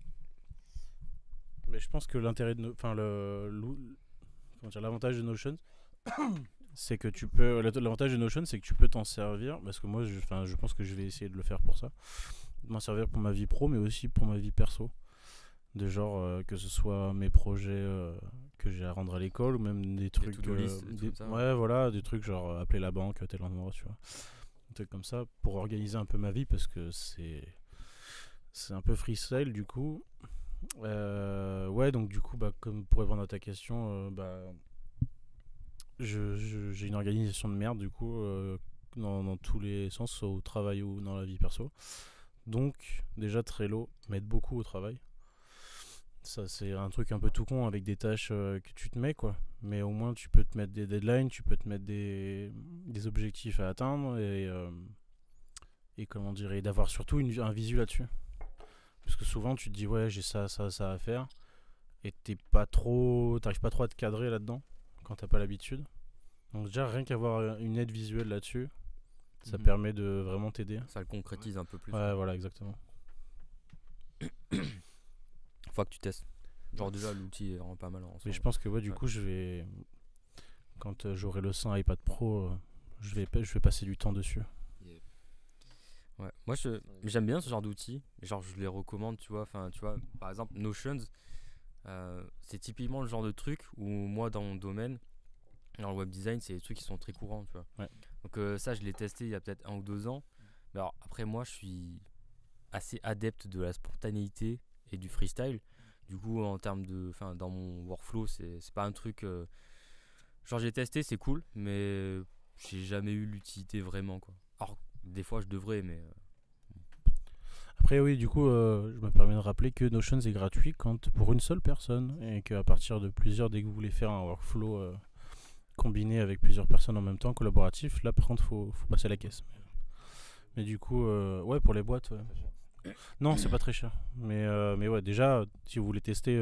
Mais je pense que l'intérêt de l'avantage de Notion, c'est que tu peux. L'avantage de Notion, c'est que tu peux t'en servir. Parce que moi, je pense que je vais essayer de le faire pour ça. De m'en servir pour ma vie pro, mais aussi pour ma vie perso. De genre, que ce soit mes projets que j'ai à rendre à l'école, ou même des trucs. to-do list, des trucs comme ça. Ouais, voilà, des trucs genre appeler la banque à tel endroit, tu vois. Des trucs comme ça, pour organiser un peu ma vie, parce que c'est un peu freestyle, du coup. Ouais, donc du coup, comme pour répondre à ta question, j'ai une organisation de merde, du coup, dans tous les sens, soit au travail ou dans la vie perso. Donc, déjà, Trello m'aide beaucoup au travail. Ça, c'est un truc un peu tout con avec des tâches que tu te mets, quoi. Mais au moins, tu peux te mettre des deadlines, tu peux te mettre des objectifs à atteindre et comment dire, et d'avoir surtout un visu là-dessus. Parce que souvent, tu te dis, ouais, j'ai ça à faire. Et t'arrives pas trop à te cadrer là-dedans quand t'as pas l'habitude. Donc, déjà, rien qu'avoir une aide visuelle là-dessus, ça permet de vraiment t'aider. Ça le concrétise un peu plus. Ouais, voilà, exactement. Faut que tu testes. Genre déjà l'outil est vraiment pas mal en Mais je pense que du coup je vais, quand j'aurai le 100 iPad Pro, je vais passer du temps dessus. Ouais, moi j'aime bien ce genre d'outils, genre je les recommande, tu vois, enfin tu vois, par exemple Notion, c'est typiquement le genre de truc où moi dans mon domaine, dans le web design, c'est des trucs qui sont très courants, tu vois. Ouais. Donc ça je l'ai testé il y a peut-être 1 ou 2 ans, mais alors après moi je suis assez adepte de la spontanéité et du freestyle. Du coup en termes de, enfin dans mon workflow c'est pas un truc, genre j'ai testé, c'est cool, mais j'ai jamais eu l'utilité vraiment, quoi. Alors des fois je devrais, mais Après oui, du coup je me permets de rappeler que Notion est gratuit pour une seule personne, et qu'à partir de plusieurs, dès que vous voulez faire un workflow combiné avec plusieurs personnes en même temps, collaboratif, là par contre faut passer la caisse. Mais du coup ouais, pour les boîtes, ouais. Non, c'est pas très cher. Mais ouais, déjà, si vous voulez tester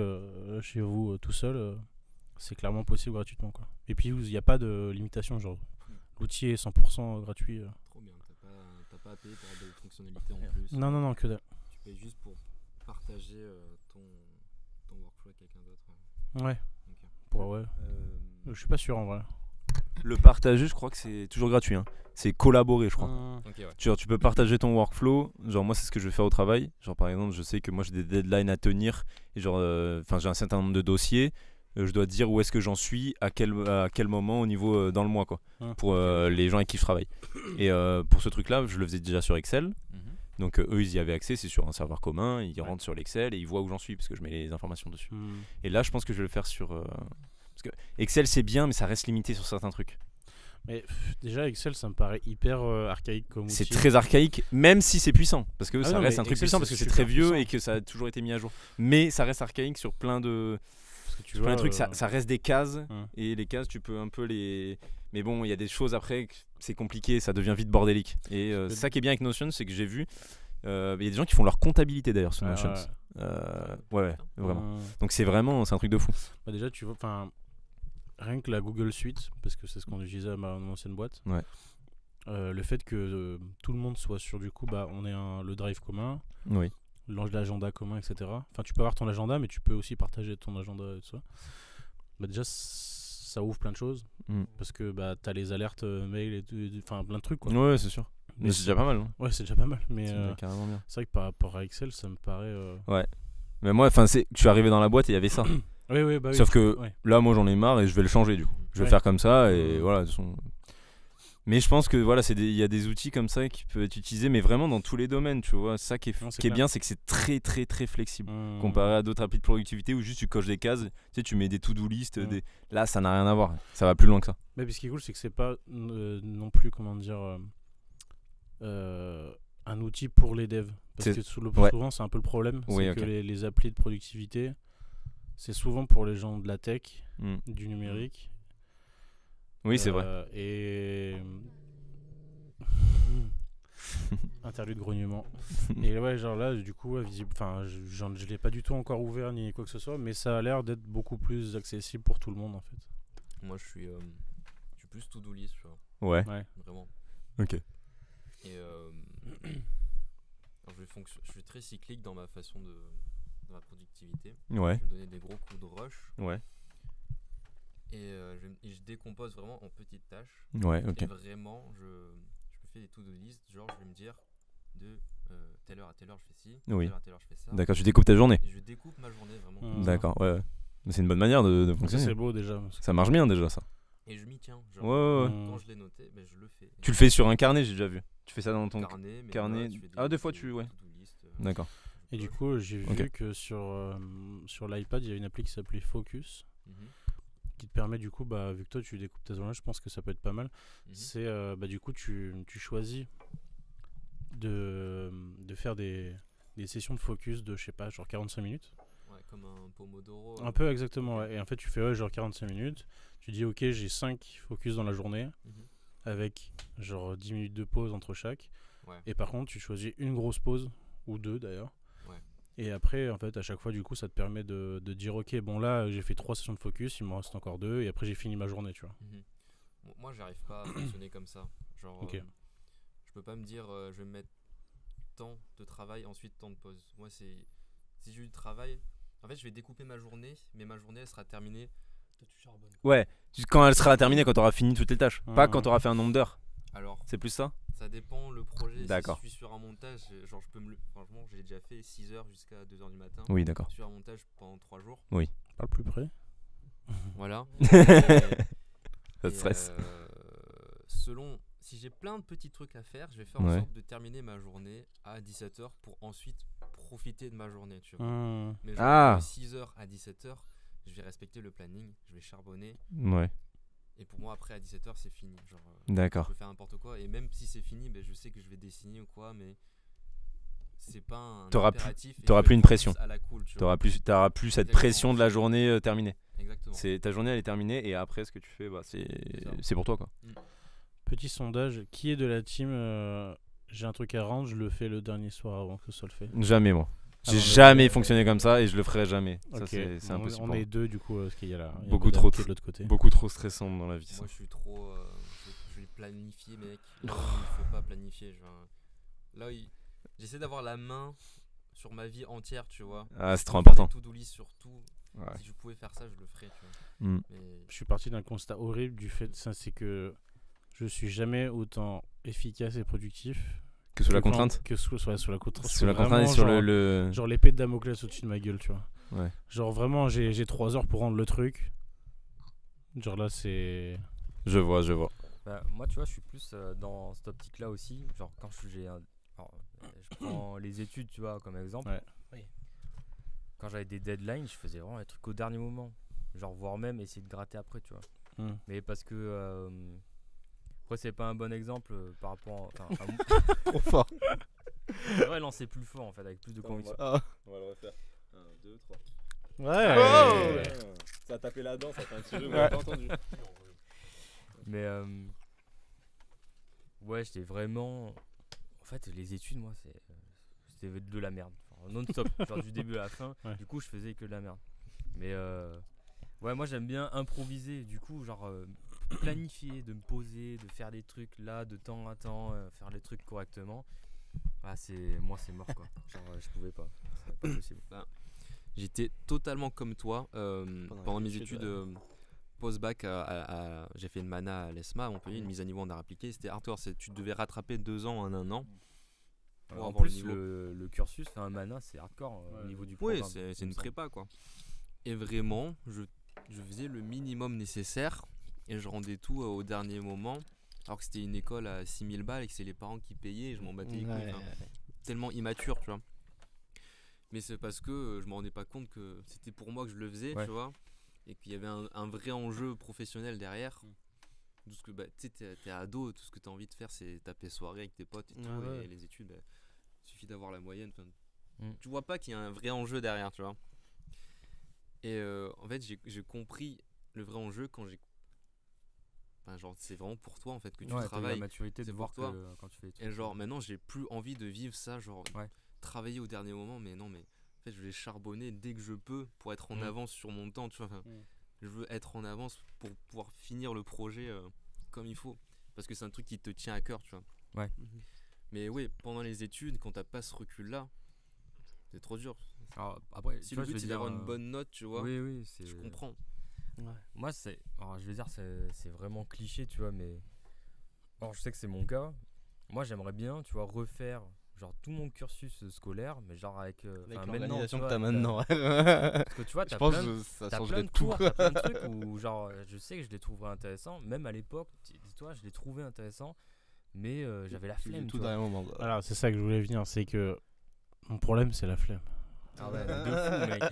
chez vous tout seul, c'est clairement possible gratuitement, quoi. Et puis, il n'y a pas de limitation, genre, l'outil est 100% gratuit. Trop bien, t'as pas à payer pour avoir des fonctionnalités en plus. Non, que dalle. Tu payes juste pour partager ton workflow avec quelqu'un d'autre. Ouais. Ok. Ouais. Je suis pas sûr en vrai. Le partager, je crois que c'est toujours gratuit. Hein. C'est collaborer, je crois. Ok, ouais. Genre, tu peux partager ton workflow. Genre, moi, c'est ce que je vais faire au travail. Genre, par exemple, je sais que moi, j'ai des deadlines à tenir. Et genre, j'ai un certain nombre de dossiers. Je dois dire où est-ce que j'en suis, à quel moment au niveau dans le mois, quoi. Pour les gens avec qui je travaille. Et pour ce truc-là, je le faisais déjà sur Excel. Donc, eux, ils y avaient accès. C'est sur un serveur commun. Ils rentrent sur l'Excel et ils voient où j'en suis parce que je mets les informations dessus. Et là, je pense que je vais le faire sur. Parce que Excel, c'est bien, mais ça reste limité sur certains trucs. Mais déjà, Excel, ça me paraît hyper archaïque comme outil. C'est très archaïque, même si c'est puissant. Parce que ça non, reste mais un truc Excel, puissant, parce que c'est super très vieux puissant. et que ça a toujours été mis à jour. Mais ça reste archaïque sur plein de, Parce que tu sur plein de vois, trucs. Ça reste des cases. Hum. Et les cases, tu peux un peu les. Mais bon, il y a des choses après, c'est compliqué, ça devient vite bordélique. Et ça qui est bien avec Notion, c'est que j'ai vu. Il y a des gens qui font leur comptabilité d'ailleurs sur Notion. Ouais, vraiment. Donc c'est un truc de fou. Bah déjà, tu vois, enfin, rien que la Google Suite, parce que c'est ce qu'on utilisait à mon ancienne boîte. Ouais. Le fait que tout le monde soit sur du coup, bah, on est le drive commun, Oui. l'agenda commun, etc. Enfin, tu peux avoir ton agenda, mais tu peux aussi partager ton agenda et tout ça. Bah déjà, ça ouvre plein de choses, parce que bah, t'as les alertes mail et enfin plein de trucs, quoi. Ouais, c'est sûr. Mais c'est déjà pas mal. Hein. Ouais, c'est déjà pas mal. Mais C'est déjà carrément bien. c'est vrai que par rapport à Excel, ça me paraît. Ouais. Mais moi, je suis arrivé dans la boîte et il y avait ça. Oui, bah oui. Sauf que ouais. là, moi, j'en ai marre et je vais le changer du coup. Je vais Ouais. faire comme ça et voilà. Mais je pense que voilà, il y a des outils comme ça qui peuvent être utilisés, mais vraiment dans tous les domaines, tu vois. Ça qui est, Non, c'est qui est clair. bien, c'est que c'est très très très flexible. Comparé à d'autres applis de productivité où juste tu coches des cases, tu sais, tu mets des to-do list, là ça n'a rien à voir, ça va plus loin que ça. Mais puis ce qui est cool, c'est que c'est pas non plus, comment dire, un outil pour les devs. Parce C'est- que ouais. souvent, c'est un peu le problème. Oui, C'est ok. que les applis de productivité, c'est souvent pour les gens de la tech, du numérique. Oui, c'est vrai. Et. Interlude grognement. Et ouais, genre là, du coup, ouais, visible. Enfin, je l'ai pas du tout encore ouvert ni quoi que ce soit, mais ça a l'air d'être beaucoup plus accessible pour tout le monde en fait. Moi, je suis plus to-do list, tu vois. Ouais. Vraiment. Ok. Et alors, je suis très cyclique dans ma façon dans ma productivité. Ouais. Je vais me donner des gros coups de rush Ouais. et je décompose vraiment en petites tâches. Ouais. Ok. Et vraiment, je me fais des to-do list, genre je vais me dire de telle heure à telle heure je fais ci, Oui. telle heure à telle heure je fais ça. D'accord. Tu découpes ta journée. Et je découpe ma journée vraiment. D'accord. Ouais. Mais c'est une bonne manière de Ça, fonctionner. c'est beau déjà. parce que- Ça marche bien déjà ça. Et je m'y tiens. Genre, Ouais. quand je l'ai noté, ben, je le fais. Tu le fais sur un carnet, j'ai déjà vu. Tu fais ça dans ton carnet. Mais carnet. voilà, tu fais Des fois tu to-do ouais. list, D'accord. Et du coup, j'ai vu Ok. que sur l'iPad, il y a une appli qui s'appelait Focus, Mhm. qui te permet du coup, bah, vu que toi tu découpes ta journée, je pense que ça peut être pas mal. Mhm. C'est bah, du coup tu choisis de faire des sessions de focus de je sais pas genre 45 minutes. Ouais, comme un Pomodoro. Un peu exactement, ouais. Et en fait tu fais genre 45 minutes, tu dis ok j'ai 5 focus dans la journée Mhm. avec genre 10 minutes de pause entre chaque. Ouais. Et par contre tu choisis une grosse pause, ou deux d'ailleurs. Ouais. Et après en fait à chaque fois du coup ça te permet de dire ok bon là j'ai fait 3 sessions de focus, il m'en reste encore 2 et après j'ai fini ma journée tu vois. Mhm. Bon, moi, j'arrive pas à fonctionner comme ça. Genre, Ok. je peux pas me dire, je vais me mettre temps de travail, ensuite temps de pause. Moi, si j'ai eu du travail, en fait, je vais découper ma journée, mais ma journée, elle sera terminée. Toi, tu charbonnes. Ouais. Quand elle sera terminée, quand tu auras fini toutes les tâches. Pas Mhm. quand tu auras fait un nombre d'heures. Alors, C'est plus ça. ça dépend le projet. D'accord. Si je suis sur un montage, genre, je peux franchement, j'ai déjà fait 6 heures jusqu'à 2 heures du matin. Oui, d'accord. Sur un montage pendant 3 jours. Parle plus près. Voilà. Ça te stresse. Selon, si j'ai plein de petits trucs à faire, je vais faire en Ouais. sorte de terminer ma journée à 17h pour ensuite profiter de ma journée, tu vois. Mais genre, Ah. de 6h à 17h, je vais respecter le planning, je vais charbonner. Ouais. Et pour moi, après, à 17h, c'est fini. Genre, D'accord. je peux faire n'importe quoi. Et même si c'est fini, ben, je sais que je vais dessiner ou quoi, mais c'est pas un T'auras plus- impératif. et t'auras je vais plus une le faire pression. à la cool, tu vois. T'auras plus cette Exactement. pression de la journée terminée. Exactement. Ta journée elle est terminée et après ce que tu fais bah, ça. c'est pour toi quoi. Petit sondage, qui est de la team j'ai un truc à rendre, je le fais le dernier soir avant que ce soit le fait. Jamais moi. J'ai Ah, non, jamais fonctionné comme ça et je le ferai jamais. Ça Ok, c'est bon, impossible. on pour est moi. deux du coup parce qu'il y a la Beaucoup madame trop qui est de l'autre côté. Beaucoup trop stressant dans la vie ça. Moi, je suis trop. Je vais planifier, mec. Là où il faut pas planifier. Là, j'essaie d'avoir la main sur ma vie entière, tu vois. Ah c'est trop Je peux faire important. des to-do list sur tout. Ouais. Si je pouvais faire ça, je le ferais, tu vois. Mm. Mais Je suis parti d'un constat horrible du fait, ça c'est que je suis jamais autant efficace et productif Que sous la que quand- contrainte. que sous la contrainte. Sous la Vraiment, contrainte et sur genre, le. genre l'épée de Damoclès au-dessus de ma gueule, tu vois. Ouais. Genre vraiment, j'ai 3 heures pour rendre le truc. Genre là, c'est. Je vois. Bah, moi, tu vois, je suis plus dans cette optique-là aussi. Genre, quand je prends les études, tu vois, comme exemple. Ouais. Oui. Quand j'avais des deadlines, je faisais vraiment les trucs au dernier moment. Genre, voire même essayer de gratter après, tu vois. Mais parce que. Après, c'est pas un bon exemple par rapport. Trop fort. Ouais, lancer plus fort en fait, avec plus de conviction. Ah. On va le refaire. 1, 2, 3. Ouais. Oh Ça a tapé la dent, ça fait un petit jeu, Ouais. pas entendu. Mais ouais, j'étais vraiment. En fait, les études, moi, c'était de la merde. Enfin, non-stop, genre du début à la fin. Ouais. Du coup, je faisais que de la merde. Mais ouais, moi, j'aime bien improviser. Du coup, genre planifier, de me poser, de faire des trucs là, de temps à temps, faire les trucs correctement. Ah, moi, c'est mort quoi. Genre, je pouvais pas. C'est pas possible. j'étais totalement comme toi pendant mes études post-bac. J'ai fait une mana à l'ESMA à Montpellier, une mise à niveau en art appliqué. C'était hardcore, tu devais rattraper 2 ans en 1 an. Pour En avoir le plus, niveau. le cursus, un mana, c'est hardcore au niveau du Oui, programme. c'est une prépa quoi. Et vraiment, je faisais le minimum nécessaire et je rendais tout au dernier moment. Alors que c'était une école à 6000 balles et que c'est les parents qui payaient, je m'en battais les couilles. Ouais. Enfin, tellement immature, tu vois. Mais c'est parce que je me rendais pas compte que c'était pour moi que je le faisais, Ouais. tu vois. Et qu'il y avait un vrai enjeu professionnel derrière. Tout ce que tu sais, t'es ado, tout ce que t'as envie de faire, c'est taper soirée avec tes potes et tout. Ouais. Et les études, bah, il suffit d'avoir la moyenne. Enfin, Mm. Tu vois pas qu'il y a un vrai enjeu derrière, tu vois. Et en fait, j'ai compris le vrai enjeu quand j'ai. Enfin, genre, c'est vraiment pour toi en fait que tu Ouais, t'as eu la travailles. maturité de c'est voir pour toi. que quand tu fais des trucs. Et genre, maintenant, j'ai plus envie de vivre ça, genre, Ouais. travailler au dernier moment, mais non, mais en fait, je vais charbonner dès que je peux pour être en Mm. avance sur mon temps, tu vois. Enfin, je veux être en avance pour pouvoir finir le projet comme il faut. Parce que c'est un truc qui te tient à cœur, tu vois. Ouais. Mais oui, pendant les études, quand t'as pas ce recul-là, c'est trop dur. Alors, après, Si tu le vois, je but vais c'est dire, d'avoir une bonne note, tu vois, Oui, oui, c'est. je comprends. Moi, alors, je vais dire, c'est vraiment cliché, tu vois, mais. Alors, je sais que c'est mon cas. Moi, j'aimerais bien, tu vois, refaire genre tout mon cursus scolaire, mais genre avec. Avec enfin, l'organisation que tu t'as vois, maintenant. Parce que tu vois, Je t'as pense plein, que ça t'as changerait plein de tout. cours, t'as plein de trucs où, genre, je sais que je les trouverais intéressants. Même à l'époque, dis-toi, je les trouvais intéressants, mais j'avais la flemme. Tout tu vois. dernier moment. quoi. Alors, c'est ça que je voulais venir, c'est que mon problème, c'est la flemme. Ah ouais, de fou, mec.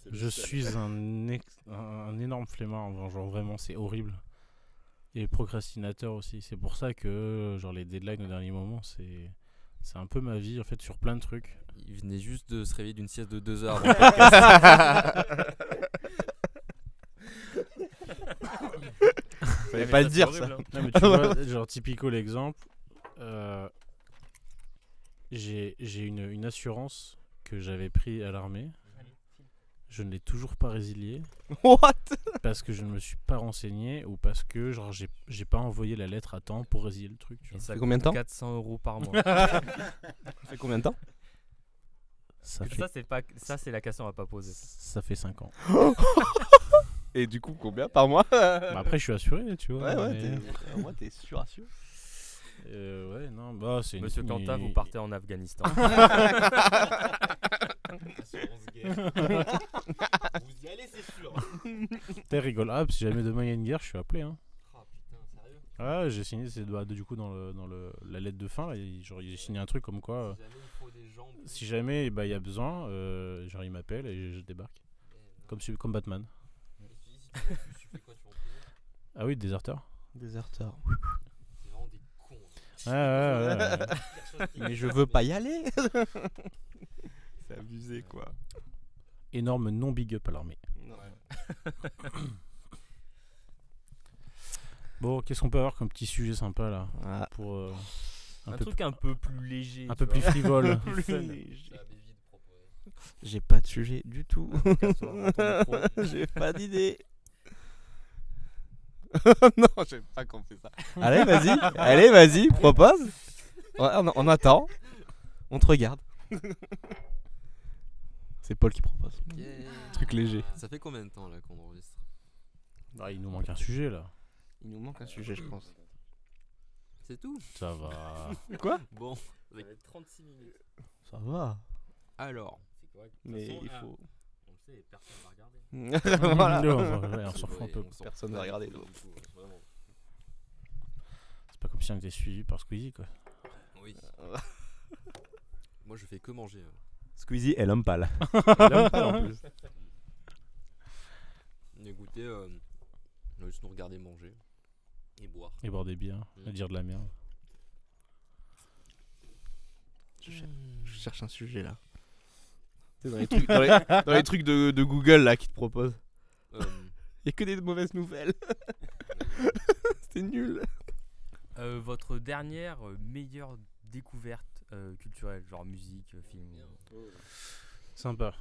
Je suis un énorme flemmard, genre vraiment, c'est horrible. Et procrastinateur aussi. C'est pour ça que, genre, les deadlines au dernier moment, c'est un peu ma vie, en fait, sur plein de trucs. Il venait juste de se réveiller d'une sieste de 2 heures. Fallait Mais pas ça, le c'est dire horrible, ça. hein. Non, mais tu vois, genre, typico l'exemple, j'ai une assurance que j'avais pris à l'armée. Je ne l'ai toujours pas résiliée What? parce que je ne me suis pas renseigné ou parce que genre j'ai pas envoyé la lettre à temps pour résilier le truc. Tu Et vois. ça fait combien de temps coûte 400 € par mois. Ça fait combien de temps? Ça fait, Ça, c'est la question qu'on va pas poser. ça fait 5 ans. Et du coup, combien par mois? Bah après, je suis assuré, tu vois. Ouais, mais- moi t'es sûr, sûr. Ouais, non, bah c'est Monsieur une... Kanta, vous partez en Afghanistan. Vous y allez, c'est sûr. T'es rigolable, si jamais demain il y a une guerre, je suis appelé. Hein. Oh putain, sérieux? Ouais, j'ai signé, c'est du coup dans la lettre de fin, là, genre j'ai signé un truc comme quoi, Si jamais il faut des gens. si jamais bah, il y a besoin, genre il m'appelle et je débarque. Comme Batman. Tu fais quoi? Tu vas en prison? Ah oui, déserteur. Déserteur. C'est vraiment des cons. Ouais. Mais je veux pas y aller. C'est abusé quoi. Énorme non big up à l'armée. Bon, qu'est-ce qu'on peut avoir comme petit sujet sympa là Ah. pour Un peu truc un peu plus léger. un tu peu plus vois. frivole. Plus fun. J'ai pas de sujet du tout. Casse-toi, dans ton micro. J'ai pas d'idée. Non, j'aime pas qu'on fait ça. Allez, vas-y. Allez, vas-y, propose. Ouais, on attend. On te regarde. C'est Paul qui propose. Truc léger. Ça fait combien de temps là qu'on enregistre? Ah, il nous manque un sujet là. Il nous manque un sujet, je pense. C'est tout? Ça va. Quoi? Bon, Ça va être 36 minutes. Ça va. alors. C'est correct. Mais De toute il façon, faut. on le sait, personne va regarder. Voilà. Ouais, on s'en fout un Ouais, peu. on s'en Personne fout va regarder, du donc. tout, vraiment. C'est pas comme si on était suivi par Squeezie quoi. Oui. Moi je fais que manger. Squeezie est l'homme pâle. L'homme pâle, en plus. Écoutez, on va juste nous regarder manger et boire. Et boire des bières, et dire de la merde. Je cherche un sujet là. C'est dans les trucs, dans les trucs de Google là qui te proposent. Y'a que des mauvaises nouvelles. C'était nul. Votre dernière meilleure découverte culturelle, genre musique, film. Sympa.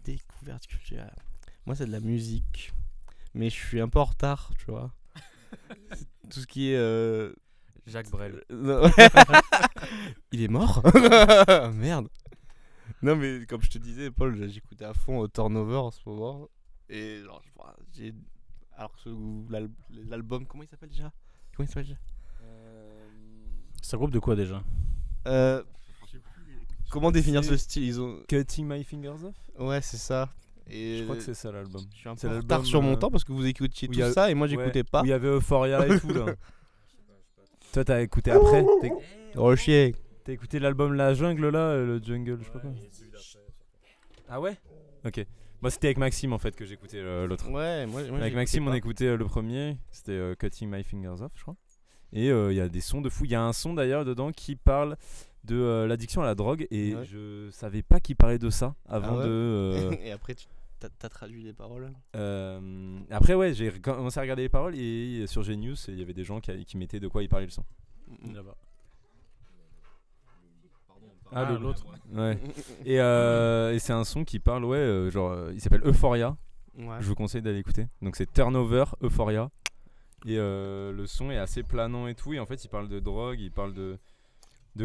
Découverte culturelle. Moi, c'est de la musique. Mais je suis un peu en retard, tu vois. C'est tout ce qui est. Jacques Brel. Non. Il est mort. Merde. Non, mais comme je te disais, Paul, j'écoutais à fond Turnover en ce moment. Et genre, j'ai. Alors que l'album, comment il s'appelle déjà? C'est un groupe de quoi déjà? Comment définir C'est- ce style? Ils ont. Cutting My Fingers Off. Ouais, c'est ça. Et Je crois que c'est ça l'album. je suis un c'est peu en l'album, retard sur mon euh, temps parce que vous écoutiez où tout il y a- ça et moi Ouais, j'écoutais pas. où il y avait Euphoria et tout là. Toi t'as écouté après? Oh chier. T'as écouté l'album La Jungle là, le Jungle, je sais pas quoi. Ah ouais? Ok. Moi c'était avec Maxime en fait que j'écoutais l'autre. Ouais, moi Avec j'écoutais Maxime pas. on écoutait le premier, c'était Cutting My Fingers Off je crois. Et il y a des sons de fou. Il y a un son d'ailleurs dedans qui parle de l'addiction à la drogue et Ouais. je savais pas qu'il parlait de ça avant Ah ouais de... Et après, t'as traduit les paroles. Après ouais j'ai commencé à regarder les paroles et sur Genius il y avait des gens qui mettaient de quoi il parlait le son. Là-bas. Ah, Ah, l'autre. Ouais. Et c'est un son qui parle il s'appelle Euphoria. Ouais. Je vous conseille d'aller écouter. Donc c'est Turnover Euphoria. Et le son est assez planant et tout. Et en fait il parle de drogue, il parle de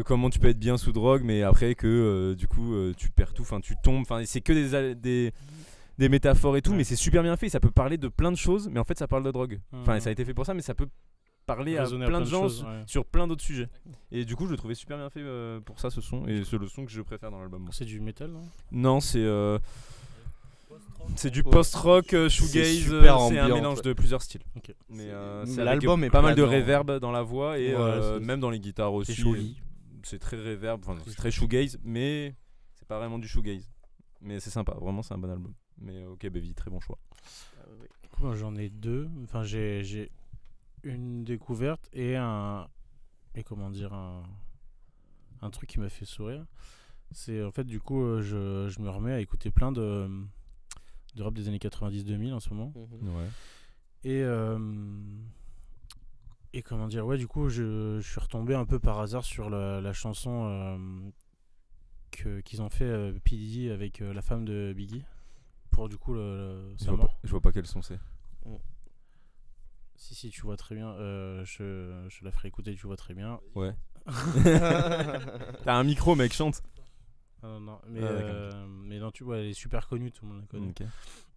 comment tu peux être bien sous drogue, mais après que du coup tu perds tout, enfin tu tombes. Enfin c'est que des métaphores et tout, Ouais. mais c'est super bien fait. Ça peut parler de plein de choses, mais en fait ça parle de drogue. Enfin Mhm. ça a été fait pour ça, mais ça peut parler à Raisonner plein de gens choses, ouais. sur plein d'autres sujets. Et du coup je le trouvais super bien fait pour ça ce son. Et c'est le son que je préfère dans l'album. C'est du métal, non? Non, c'est du post-rock, shoegaze, super c'est un ambiant, mélange ouais. de plusieurs styles. Ok. Mais C'est- c'est l'album avec est pas mal de planant. reverb dans la voix et Ouais, c'est- même dans les guitares aussi. C'est joli. C'est très reverb, enfin c'est très shoegaze, mais c'est pas vraiment du shoegaze. Mais c'est sympa, vraiment c'est un bon album. Mais ok, Baby, très bon choix. Du coup, moi, j'en ai deux. Enfin, j'ai une découverte et comment dire, un truc qui m'a fait sourire. C'est en fait, du coup, je me remets à écouter plein de rap des années 90-2000 en ce moment. Ouais. Et comment dire, ouais, du coup, je suis retombé un peu par hasard sur la chanson qu'ils ont fait P. Diddy avec la femme de Biggie pour du coup sa mort. Je vois pas quel son c'est. Si, tu vois très bien. Je la ferai écouter, tu vois très bien. Ouais. T'as un micro, mec, chante. Non, mais, Ah, d'accord, mais non, tu vois, elle est super connue, tout le monde la connaît. Ok.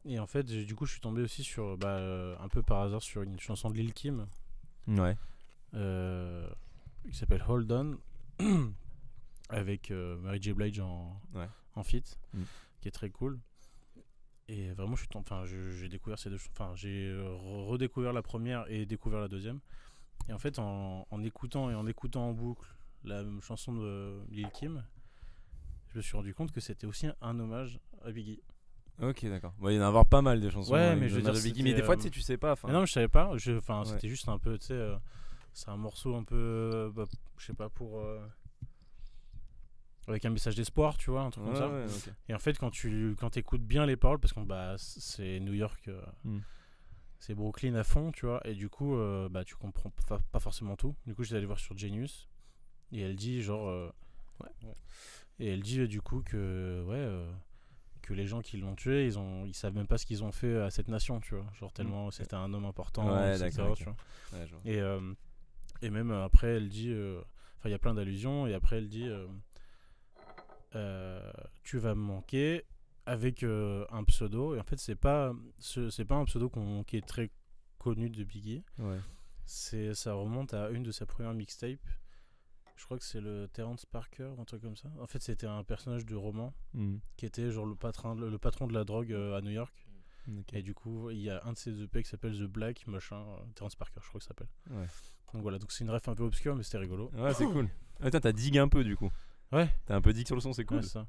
Et en fait, du coup, je suis tombé aussi sur, un peu par hasard, sur une chanson de Lil Kim Ouais. qui s'appelle Hold On avec Mary J. Blige Ouais. en feat, Mm. qui est très cool. Et vraiment, j'ai découvert ces deux chansons. Enfin, j'ai redécouvert la première et découvert la deuxième. Et en fait, en écoutant en boucle la même chanson de Lil Kim, je me suis rendu compte que c'était aussi un hommage à Biggie. Ok, d'accord. Bon, il y en a avoir pas mal des chansons. Ouais, avec mais je veux Leonardo dire, Biggie, mais des c'était, fois, tu sais, tu sais pas. Mais non, mais je savais pas. Ouais. C'était juste un peu, tu sais, c'est un morceau un peu, je sais pas, pour avec un message d'espoir, tu vois, un truc comme ça. Ouais, ok. Et en fait, quand écoutes bien les paroles, parce que c'est New York, c'est Brooklyn à fond, tu vois, et du coup, tu comprends pas forcément tout. Du coup, j'étais allé voir sur Genius, et elle dit genre, et elle dit du coup que que les gens qui l'ont tué, ils savent même pas ce qu'ils ont fait à cette nation, tu vois, genre tellement c'était un homme important, Ouais, etc., d'accord, tu ok. vois. Ouais, je vois. Et même après, elle dit, il y a plein d'allusions, et après elle dit tu vas me manquer avec un pseudo. Et en fait, c'est pas un pseudo qui est très connu de Biggie. Ouais. Ça remonte à une de ses premières mixtapes. Je crois que c'est le Terrence Parker, un truc comme ça. En fait, c'était un personnage de roman qui était genre le patron de la drogue à New York. Okay. Et du coup, il y a un de ces EP qui s'appelle The Black, machin, Terrence Parker, je crois que ça s'appelle. Ouais. Donc voilà, donc c'est une ref un peu obscure, mais c'était rigolo. Ouais, c'est cool. Attends, t'as dig un peu du coup. Ouais. T'as un peu dig sur le son, c'est cool. Ouais, ça.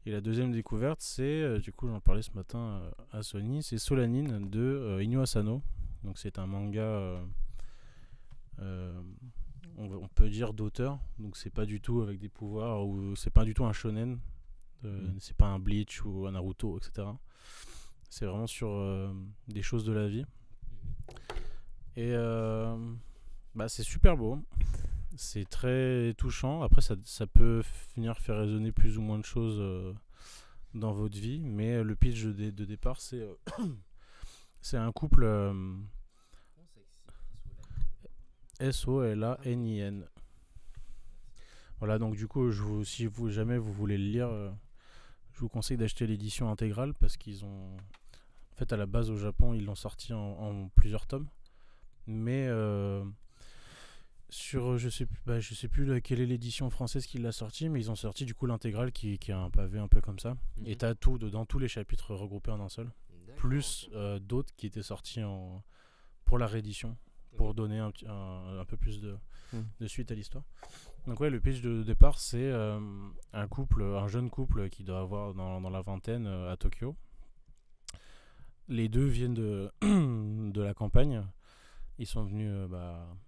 Et la deuxième découverte, c'est, du coup, j'en parlais ce matin à Sony, c'est Solanine de Inu Asano. Donc c'est un manga, on peut dire d'auteur. Donc c'est pas du tout avec des pouvoirs, ou c'est pas du tout un shonen. C'est pas un Bleach ou un Naruto, etc. C'est vraiment sur des choses de la vie. Et c'est super beau. C'est très touchant. Après, ça peut venir faire résonner plus ou moins de choses dans votre vie. Mais le pitch de départ, c'est c'est un couple Solanин. Voilà, donc du coup, si jamais vous voulez le lire, je vous conseille d'acheter l'édition intégrale parce qu'ils ont... En fait, à la base, au Japon, ils l'ont sorti en plusieurs tomes. Mais je sais plus quelle est l'édition française qui l'a sorti, mais ils ont sorti du coup l'intégrale qui a un pavé un peu comme ça. Et t'as tout dedans, tous les chapitres regroupés en un seul. Plus d'autres qui étaient sortis pour la réédition, pour donner un peu plus de suite à l'histoire. Donc ouais, le pitch de départ, c'est un jeune couple qui doit avoir dans la vingtaine à Tokyo. Les deux viennent de la campagne. Ils sont venus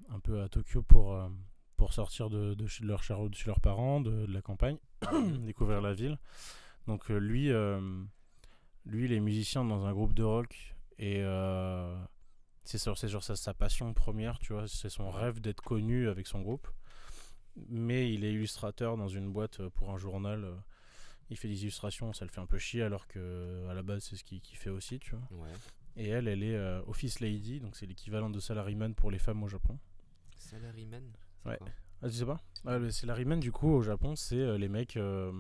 un peu à Tokyo pour sortir de chez leurs parents, de la campagne, découvrir la ville. Donc lui, il est musicien dans un groupe de rock et c'est genre sa passion première, tu vois, c'est son rêve d'être connu avec son groupe. Mais il est illustrateur dans une boîte pour un journal. Il fait des illustrations, ça le fait un peu chier alors que à la base c'est ce qu'il fait aussi, tu vois. Ouais. Et elle est office lady, donc c'est l'équivalent de salaryman pour les femmes au Japon. Salaryman, ouais. Ah, tu sais pas le salaryman du coup au Japon c'est les mecs de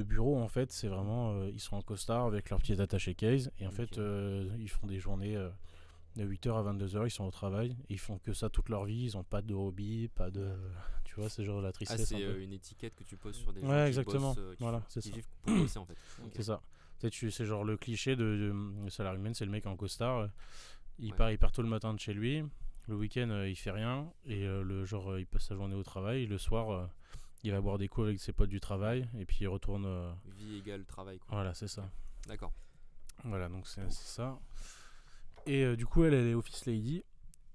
bureau en fait, c'est vraiment ils sont en costard avec leur petit attaché case et en fait ils font des journées de 8h à 22h, ils sont au travail et ils font que ça toute leur vie, ils ont pas de hobby, pas de tu vois, c'est genre la tristesse. C'est une étiquette que tu poses sur des gens ouais, qui exactement. bossent, voilà, c'est ça. Pour bosser en fait. Okay. C'est ça. C'est genre le cliché de salaryman, c'est le mec en costard, il part tôt le matin de chez lui, le week-end il fait rien et il passe sa journée au travail, le soir il va boire des coups avec ses potes du travail et puis il retourne vie égale travail quoi. Voilà, c'est ça. D'accord. Voilà, donc c'est ça. Et du coup elle est office lady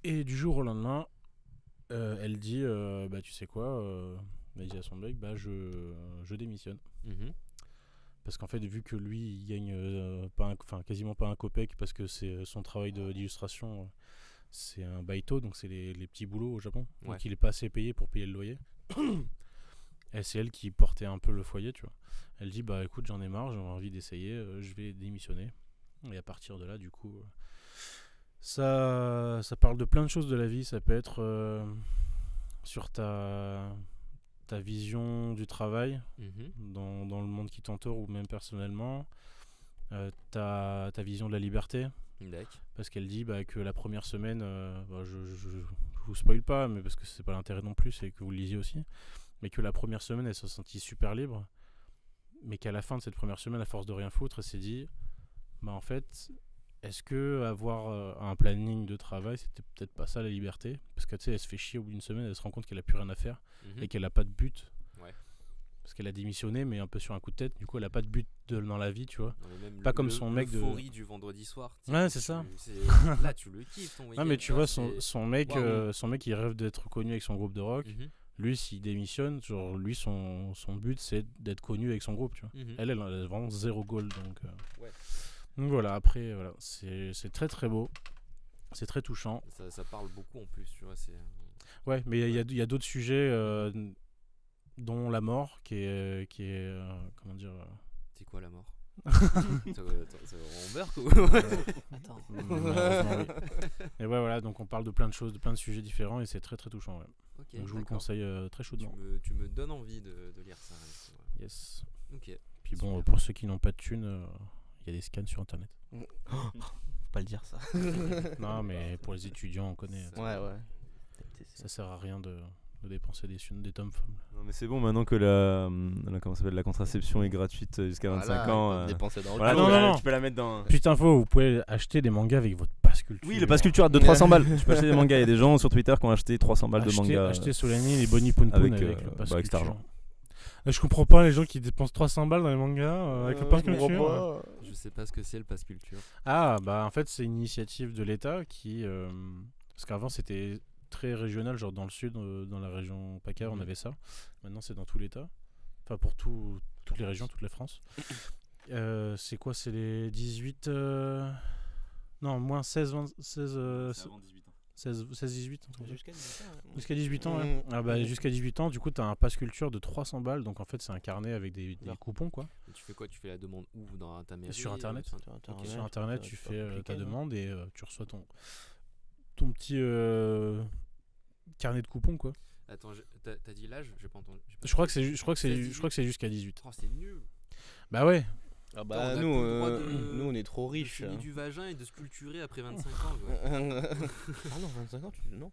et du jour au lendemain elle dit tu sais quoi, elle dit à son mec je démissionne. Parce qu'en fait, vu que lui, il gagne quasiment pas un copec parce que c'est son travail d'illustration, c'est un baito, donc c'est les petits boulots au Japon. Ouais. Donc il est pas assez payé pour payer le loyer. Et c'est elle qui portait un peu le foyer, tu vois. Elle dit écoute, j'en ai marre, j'ai envie d'essayer, je vais démissionner. Et à partir de là, du coup, ça parle de plein de choses de la vie. Ça peut être sur ta vision du travail dans le monde qui t'entoure ou même personnellement, ta vision de la liberté. Parce qu'elle dit que la première semaine, je vous spoil pas, mais parce que c'est pas l'intérêt non plus, c'est que vous le lisiez aussi, mais que la première semaine elle se sentit super libre, mais qu'à la fin de cette première semaine, à force de rien foutre, elle s'est dit en fait, est-ce que avoir un planning de travail, c'était peut-être pas ça la liberté? Parce que tu sais, elle se fait chier au bout d'une semaine, elle se rend compte qu'elle a plus rien à faire et qu'elle a pas de but. Ouais. Parce qu'elle a démissionné, mais un peu sur un coup de tête. Du coup, elle a pas de but dans la vie, tu vois. Pas comme son mec de. L'euphorie du vendredi soir. Ouais, c'est ça. Là, tu le kiffes ton week-end. Non, mais tu vois, son mec, il rêve d'être connu avec son groupe de rock. Lui, s'il démissionne, genre lui, son but, c'est d'être connu avec son groupe, tu vois. Elle a vraiment zéro goal, donc. Ouais. Donc voilà, après, voilà, c'est très très beau, c'est très touchant. Ça parle beaucoup en plus, tu vois. Ouais, mais il y a d'autres sujets, dont la mort, qui est comment dire. C'est quoi la mort? On beurre ou Attends. Malheureusement, oui. Et ouais, voilà, donc on parle de plein de choses, de plein de sujets différents et c'est très très touchant. Ouais. Ok, Donc je vous le d'accord. conseille très chaudement. Tu me donnes envie de lire ça. Alex. Ouais. Yes. Ok. Puis bon, Super. pour ceux qui n'ont pas de thunes, il y a des scans sur internet. Faut pas le dire ça. Non, mais pour les étudiants, on connaît. Ouais. Ça sert à rien de dépenser des thunes, des tomes folles. Non, mais c'est bon maintenant que la contraception est gratuite jusqu'à 25 ans. Dépenser dans le Voilà, Ah, non, donc, non, non. tu peux la mettre dans. Petite info, vous pouvez acheter des mangas avec votre passe culture. Oui, le pass culture à 200-300 balles. Tu peux acheter des mangas. Il y a des gens sur Twitter qui ont acheté 300 balles de mangas. Acheter Solani les Bonnie Poon Poon avec, avec le pass avec cet culture. argent. Je comprends pas les gens qui dépensent 300 balles dans les mangas avec le pass je comprends culture. pas. Je sais pas ce que c'est le pass culture. Ah, bah en fait, c'est une initiative de l'État qui. Parce qu'avant, c'était très régional, genre dans le sud, dans la région PACA, on avait ça. Maintenant, c'est dans tout l'État. Enfin, pour toutes les régions, toute la France. C'est quoi? C'est les 18. Non, moins 16, 20, 16. 16-18 jusqu'à 18 ans, ouais. Ah bah, jusqu'à 18 ans, du coup, t'as un pass culture de 300 balles. Donc en fait, c'est un carnet avec des coupons, quoi. Et tu fais quoi? Tu fais la demande où? Dans ta mairie? Sur internet. Ok. Sur internet, tu fais ta appliquer, demande et tu reçois ton petit carnet de coupons, quoi. Attends, t'as dit l'âge? J'ai pas entendu. Je crois que c'est jusqu'à 18. Oh, c'est nul. Bah ouais. Ah Attends, bah on a nous, plus le droit de- nous on est trop De riches. fumer hein. du vagin et de se culturer après 25 ans. Quoi. Ah non, 25 ans, non.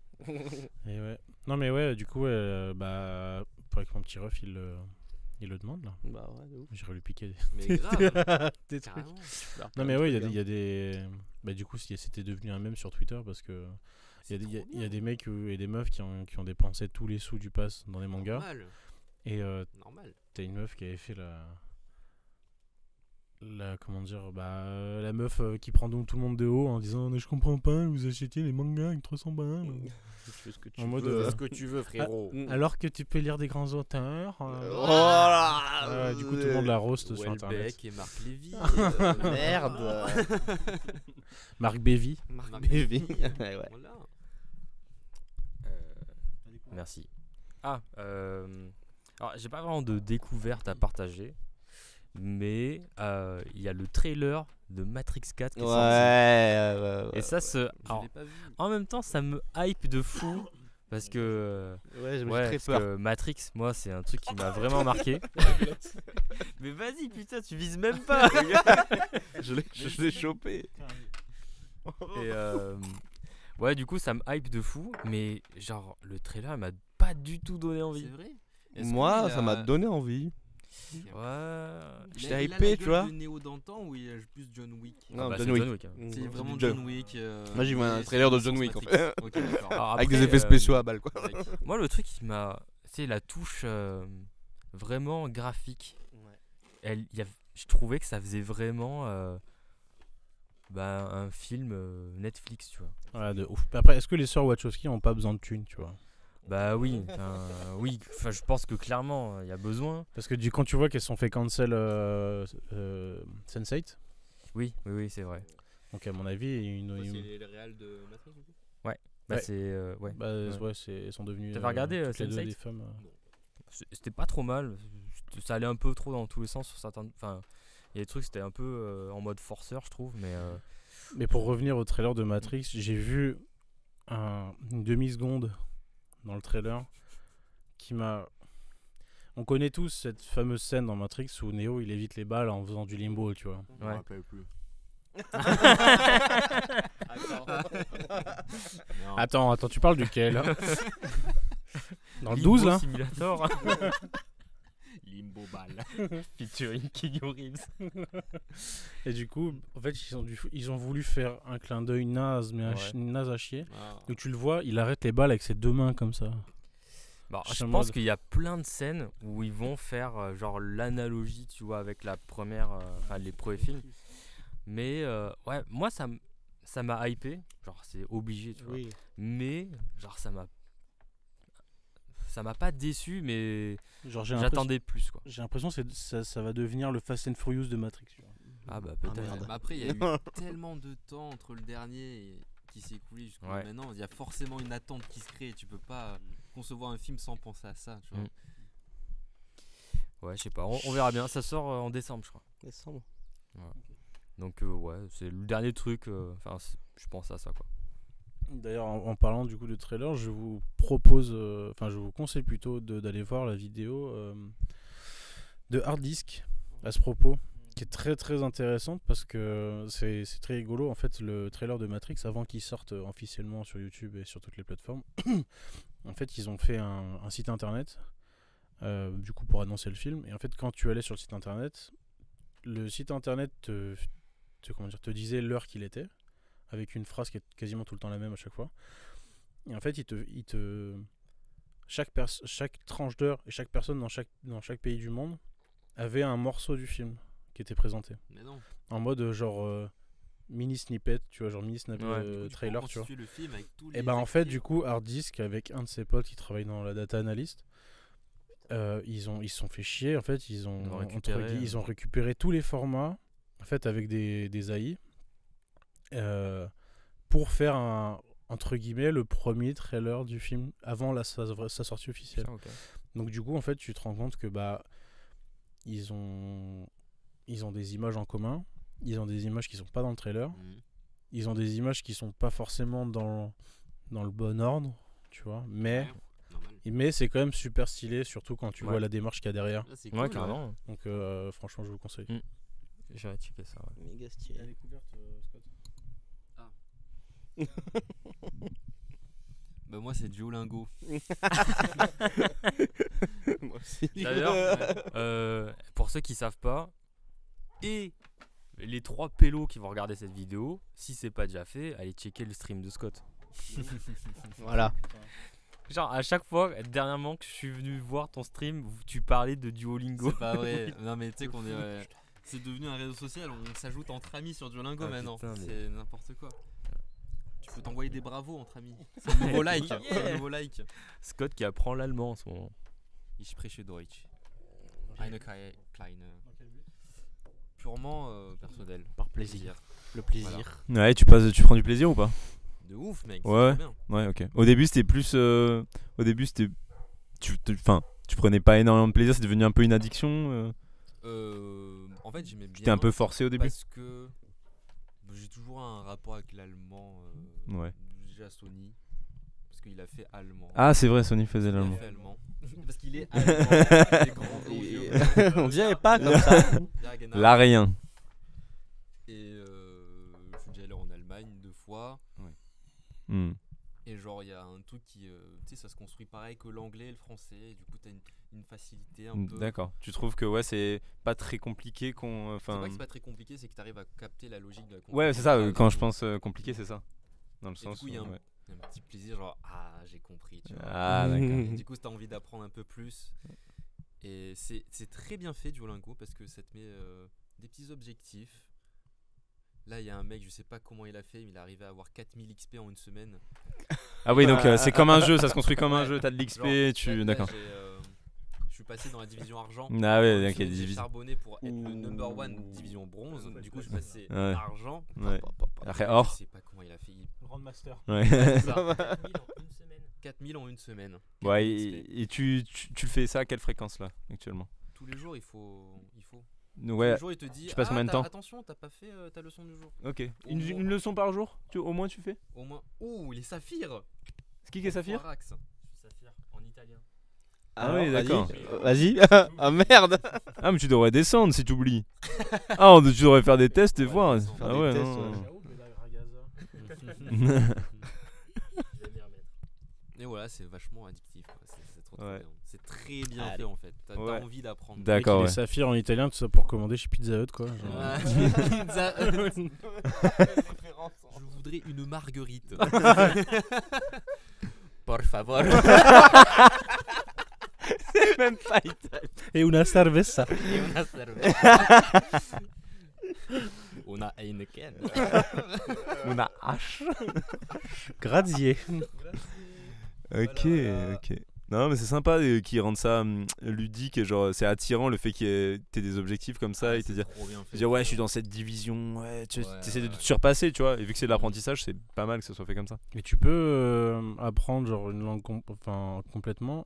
Et ouais. Non mais ouais, du coup, bah, faudrait que mon petit ref il le demande là. Bah ouais, de ouf. J'irai lui piquer Mais grave, des trucs. carrément. Non mais ouais, il y a des. Bah du coup, c'était devenu un mème sur Twitter parce que il y a des mecs et des meufs qui ont dépensé tous les sous du pass dans les mangas. Normal. Et Normal. t'as une meuf qui avait fait comment dire, la meuf qui prend donc tout le monde de haut en disant je comprends pas, vous achetez les mangas avec 300 balles. Tu fais ce que tu En mode, veux. Fais ce que tu veux, frérot. Alors que tu peux lire des grands auteurs. Oh là Du coup, tout le monde la roast sur internet. Welbeck et Marc Lévy. Merde. Marc Bévy. Marc Bévy. Ouais. Voilà. Merci. Alors, j'ai pas vraiment de découverte à partager, mais il y a le trailer de Matrix 4 qui est sorti. Ouais. Et ça, Je alors, l'ai pas vu. en même temps, ça me hype de fou parce que Ouais, j'ai ouais, très parce peur. que Matrix, moi, c'est un truc qui m'a vraiment marqué. Mais vas-y, putain, tu vises même pas. Je l'ai chopé. Et ouais, du coup, ça me hype de fou, mais genre le trailer m'a pas du tout donné C'est envie. vrai? Moi, ça m'a donné envie. Ouais. J'étais il a hypé, la tu gueule vois. de Néo d'antan ou il a plus John Wick? Non, bah, John c'est Wick. John Wick, hein. C'est vraiment John- John Wick. Moi, j'ai vu un mais trailer de c'est John dans Wick, en Matrix. fait. Ok, d'accord. Alors, Avec des après, effets spéciaux à balle, quoi. Moi, le truc qui m'a. C'est la touche vraiment graphique. Je trouvais que ça faisait vraiment un film Netflix, tu vois. Ouais, de ouf. Après, est-ce que les sœurs Wachowski ont pas besoin de thunes, tu vois? Bah oui, je pense que clairement, il y a besoin. Parce que quand tu vois qu'elles se sont fait cancel Sense8, Oui, c'est vrai. donc à mon avis, C'est le réal de Matrix, du coup? Bah, Ouais. c'est. Ouais. elles sont devenues T'avais regardé, toutes les deux Sense8? des femmes. C'était pas trop mal. Ça allait un peu trop dans tous les sens sur certains. Enfin, il y a des trucs, c'était un peu en mode forceur, je trouve, mais. Mais pour revenir au trailer de Matrix, j'ai vu une demi-seconde dans le trailer qui m'a... On connaît tous cette fameuse scène dans Matrix où Neo il évite les balles en faisant du limbo, tu vois. Ouais. plus. Attends, tu parles duquel? Dans le Limbo 12 là? Simulator. Limbo Ball. Featuring Keanu Reeves. Et du coup, en fait, ils ont voulu faire un clin d'œil naze, mais Ouais. naze à chier. Ah. Donc tu le vois, il arrête les balles avec ses deux mains comme ça. Bon, Je je suis en pense mode- qu'il y a plein de scènes où ils vont faire genre l'analogie, tu vois, avec la première, les premiers films. Mais ouais, moi ça m'a hypé, genre c'est obligé, tu vois. Oui. Mais genre ça m'a pas déçu, mais Genre j'attendais plus, quoi. j'ai l'impression que ça va devenir le Fast and Furious de Matrix. Tu vois. Ah bah peut-être. merde. Mais après, il y a eu tellement de temps entre le dernier et qui s'est écoulé jusqu'à Ouais. maintenant. Il y a forcément une attente qui se crée. Tu peux pas concevoir un film sans penser à ça. Tu vois. Ouais, je sais pas, on verra bien. Ça sort en décembre, je crois. Décembre. Donc ouais, c'est le dernier truc. Enfin, je pense à ça quoi. D'ailleurs, en parlant du coup de trailer, je vous propose, je vous conseille plutôt d'aller voir la vidéo de Hard Disk à ce propos, qui est très très intéressante parce que c'est très rigolo. En fait, le trailer de Matrix, avant qu'il sorte officiellement sur YouTube et sur toutes les plateformes, en fait, ils ont fait un site internet du coup pour annoncer le film. Et en fait, quand tu allais sur le site internet te disait l'heure qu'il était, avec une phrase qui est quasiment tout le temps la même à chaque fois. Et en fait, chaque tranche d'heure et chaque personne dans chaque pays du monde avait un morceau du film qui était présenté. Mais non. En mode genre mini snippet, tu vois, genre mini snippet trailer, tu vois. Le film avec tous Et les bah en fait, du coup, Hard Disk avec un de ses potes qui travaille dans la data analyst, ils se sont fait chier. En fait, ils ont récupéré tous les formats, en fait, avec des AI. Pour faire entre guillemets le premier trailer du film avant sa sortie officielle. Okay. Donc du coup en fait tu te rends compte que ils ont des images en commun, ils ont des images qui sont pas dans le trailer, ils ont des images qui sont pas forcément dans le bon ordre, tu vois, mais c'est quand même super stylé, surtout quand tu vois la démarche qu'il y a derrière. Là, cool, carrément. Donc franchement je vous conseille. J'irai checker ça. Méga stylé. La découverte, Scott. Bah moi c'est Duolingo. Moi aussi. D'ailleurs, pour ceux qui savent pas, et les 3 pélos qui vont regarder cette vidéo, si c'est pas déjà fait, allez checker le stream de Scott. Voilà. Genre à chaque fois, dernièrement que je suis venu voir ton stream, tu parlais de Duolingo. C'est pas vrai. Non mais tu sais qu'on est... C'est devenu un réseau social, on s'ajoute entre amis sur Duolingo maintenant. Putain, mais... C'est n'importe quoi. Tu peux t'envoyer des bravos entre amis. C'est un nouveau like. C'est un nouveau like. Scott qui apprend l'allemand en ce moment. Ich spreche Deutsch. Eine kleine. Purement personnel. Par plaisir. Le plaisir. Ouais, tu prends du plaisir ou pas? De ouf mec. Ouais. C'est trop bien. Ouais, ok. Au début c'était plus. Tu prenais pas énormément de plaisir, c'est devenu un peu une addiction. En fait j'aimais bien. Tu t'es un peu forcé au début. Parce que j'ai toujours un rapport avec l'allemand. Ouais. Déjà Sony. Parce qu'il a fait allemand. Ah, c'est vrai, Sony faisait Il a l'allemand. fait allemand. Parce qu'il est allemand. Il est grand, gros, vieux. On dirait pas comme ça. L'arien. Et je suis déjà allé en Allemagne 2 fois. Hmm. Et genre il y a un truc qui, tu sais, ça se construit pareil que l'anglais et le français. Et du coup t'as une facilité un peu. D'accord. Tu trouves que ouais, c'est pas très compliqué qu'on. C'est pas que c'est pas très compliqué, c'est que t'arrives à capter la logique de la conversation. Ouais, c'est ça. Quand je pense compliqué, c'est ça. Dans le Et sens du coup il y a où, un petit plaisir, genre j'ai compris. Tu vois. Ah, d'accord. Et du coup t'as envie d'apprendre un peu plus. Et c'est très bien fait Duolingo parce que ça te met des petits objectifs. Là il y a un mec, je sais pas comment il a fait, mais il est arrivé à avoir 4000 XP en une semaine. Ah oui, donc c'est comme un jeu, ça se construit comme un jeu. T'as de l'XP, d'accord. Je suis passé dans la division argent. Ah ouais, ok, J'ai division. charbonné pour être le number 1 division bronze. Du coup je suis passé Ouais. argent. Ouais. Après Je or. sais pas comment il a fait. Grandmaster. Ouais. 4000 en une semaine. Ouais, 4000 XP. et tu fais ça à quelle fréquence là actuellement? Tous les jours il faut. Tous Ouais. les jours il te dit tu passes combien de temps? Attention, t'as pas fait ta leçon du jour. Ok. Au Une moins. leçon par jour au moins tu fais? Au moins. Ouh, les saphirs. C'est qui est Saphir? Foirax. Saphir en italien. Ah oui, d'accord. Vas-y. Ah merde. Ah mais tu devrais descendre si t'oublies. Ah tu devrais faire des tests et voir. descendre. Ah Faire ouais, des tests, non. Et voilà, c'est vachement addictif. Quoi. C'est trop Ouais. bien. C'est très bien Allez. fait en fait. T'as Ouais. envie d'apprendre. D'accord, Les ouais. saphirs en italien, tout ça pour commander chez Pizza Hut quoi. Genre. Pizza. Je voudrais une marguerite. Por favor. C'est même pas italien. Et una cerveza. Una cerveza. Una Heineken. On a H. Grazier. Ok, ok. Non mais c'est sympa qu'ils rendent ça ludique et genre c'est attirant le fait qu'il y ait des objectifs comme ça et te dire ouais je suis dans cette division, ouais tu essaies de te surpasser tu vois, et vu que c'est de l'apprentissage c'est pas mal que ça soit fait comme ça. Mais tu peux apprendre genre une langue complètement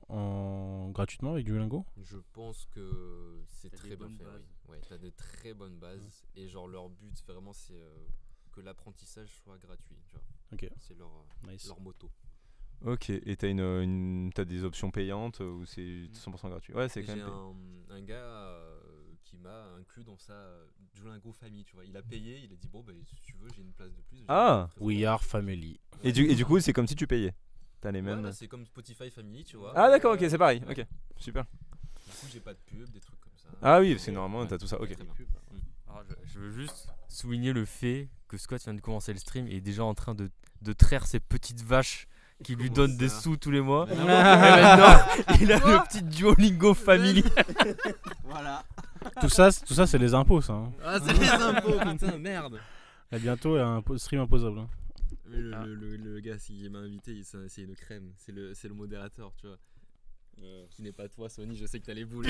gratuitement avec Duolingo. Je pense que c'est très bien fait. Ouais, t'as de très bonnes bases et genre leur but vraiment c'est que l'apprentissage soit gratuit, tu vois. Ok. C'est Nice. leur motto. Ok, et t'as des options payantes ou c'est 100% gratuit? Ouais, c'est quand J'ai même payant. un gars qui m'a inclus dans sa Duolingo famille, tu vois. Il a payé, il a dit bon bah si tu veux j'ai une place de plus. Ah. We are family. Et du coup, c'est comme si tu payais. T'as les mêmes. Ouais, c'est comme Spotify Family, tu vois. Ah d'accord, ok, c'est pareil. Ok, super. Du coup j'ai pas de pub, des trucs comme ça. Ah oui, c'est normalement t'as tout ça. Ok. Très bien. Alors, je veux juste souligner le fait que Scott vient de commencer le stream et est déjà en train de traire ses petites vaches qui lui Comment donnent des ça sous tous les mois. Mais Et non. maintenant, il a le petit Duolingo Family. Voilà. Tout ça c'est les impôts, ça. Hein. Ah c'est les impôts, putain, merde. Et bientôt, il y a un stream imposable. Hein. Mais le gars qui m'a invité, c'est une crème, c'est le modérateur, tu vois. Qui n'est pas toi, Sony, je sais que t'as les boules.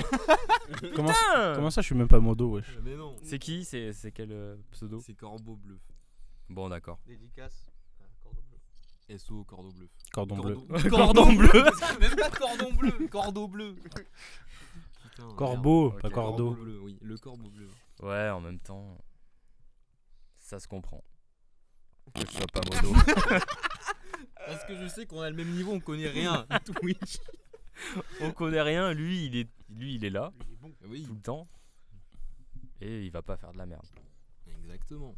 Comment ça, je suis même pas modo, wesh. Mais non. C'est qui? C'est quel pseudo? C'est Corbeau Bleu. Bon, d'accord. Dédicace. Cordon bleu. SO Cordon Bleu. Cordon bleu. Cordon bleu. Même pas cordon bleu, cordeau bleu. Putain, Corbeau, merde. pas Ok. cordeau. bleu, oui, le corbeau bleu. Ouais, en même temps, ça se comprend. Que je sois pas modo. Parce que je sais qu'on a le même niveau, on connaît rien. Twitch. On connaît rien, lui il est là Oui, tout le temps. Et il va pas faire de la merde. exactement.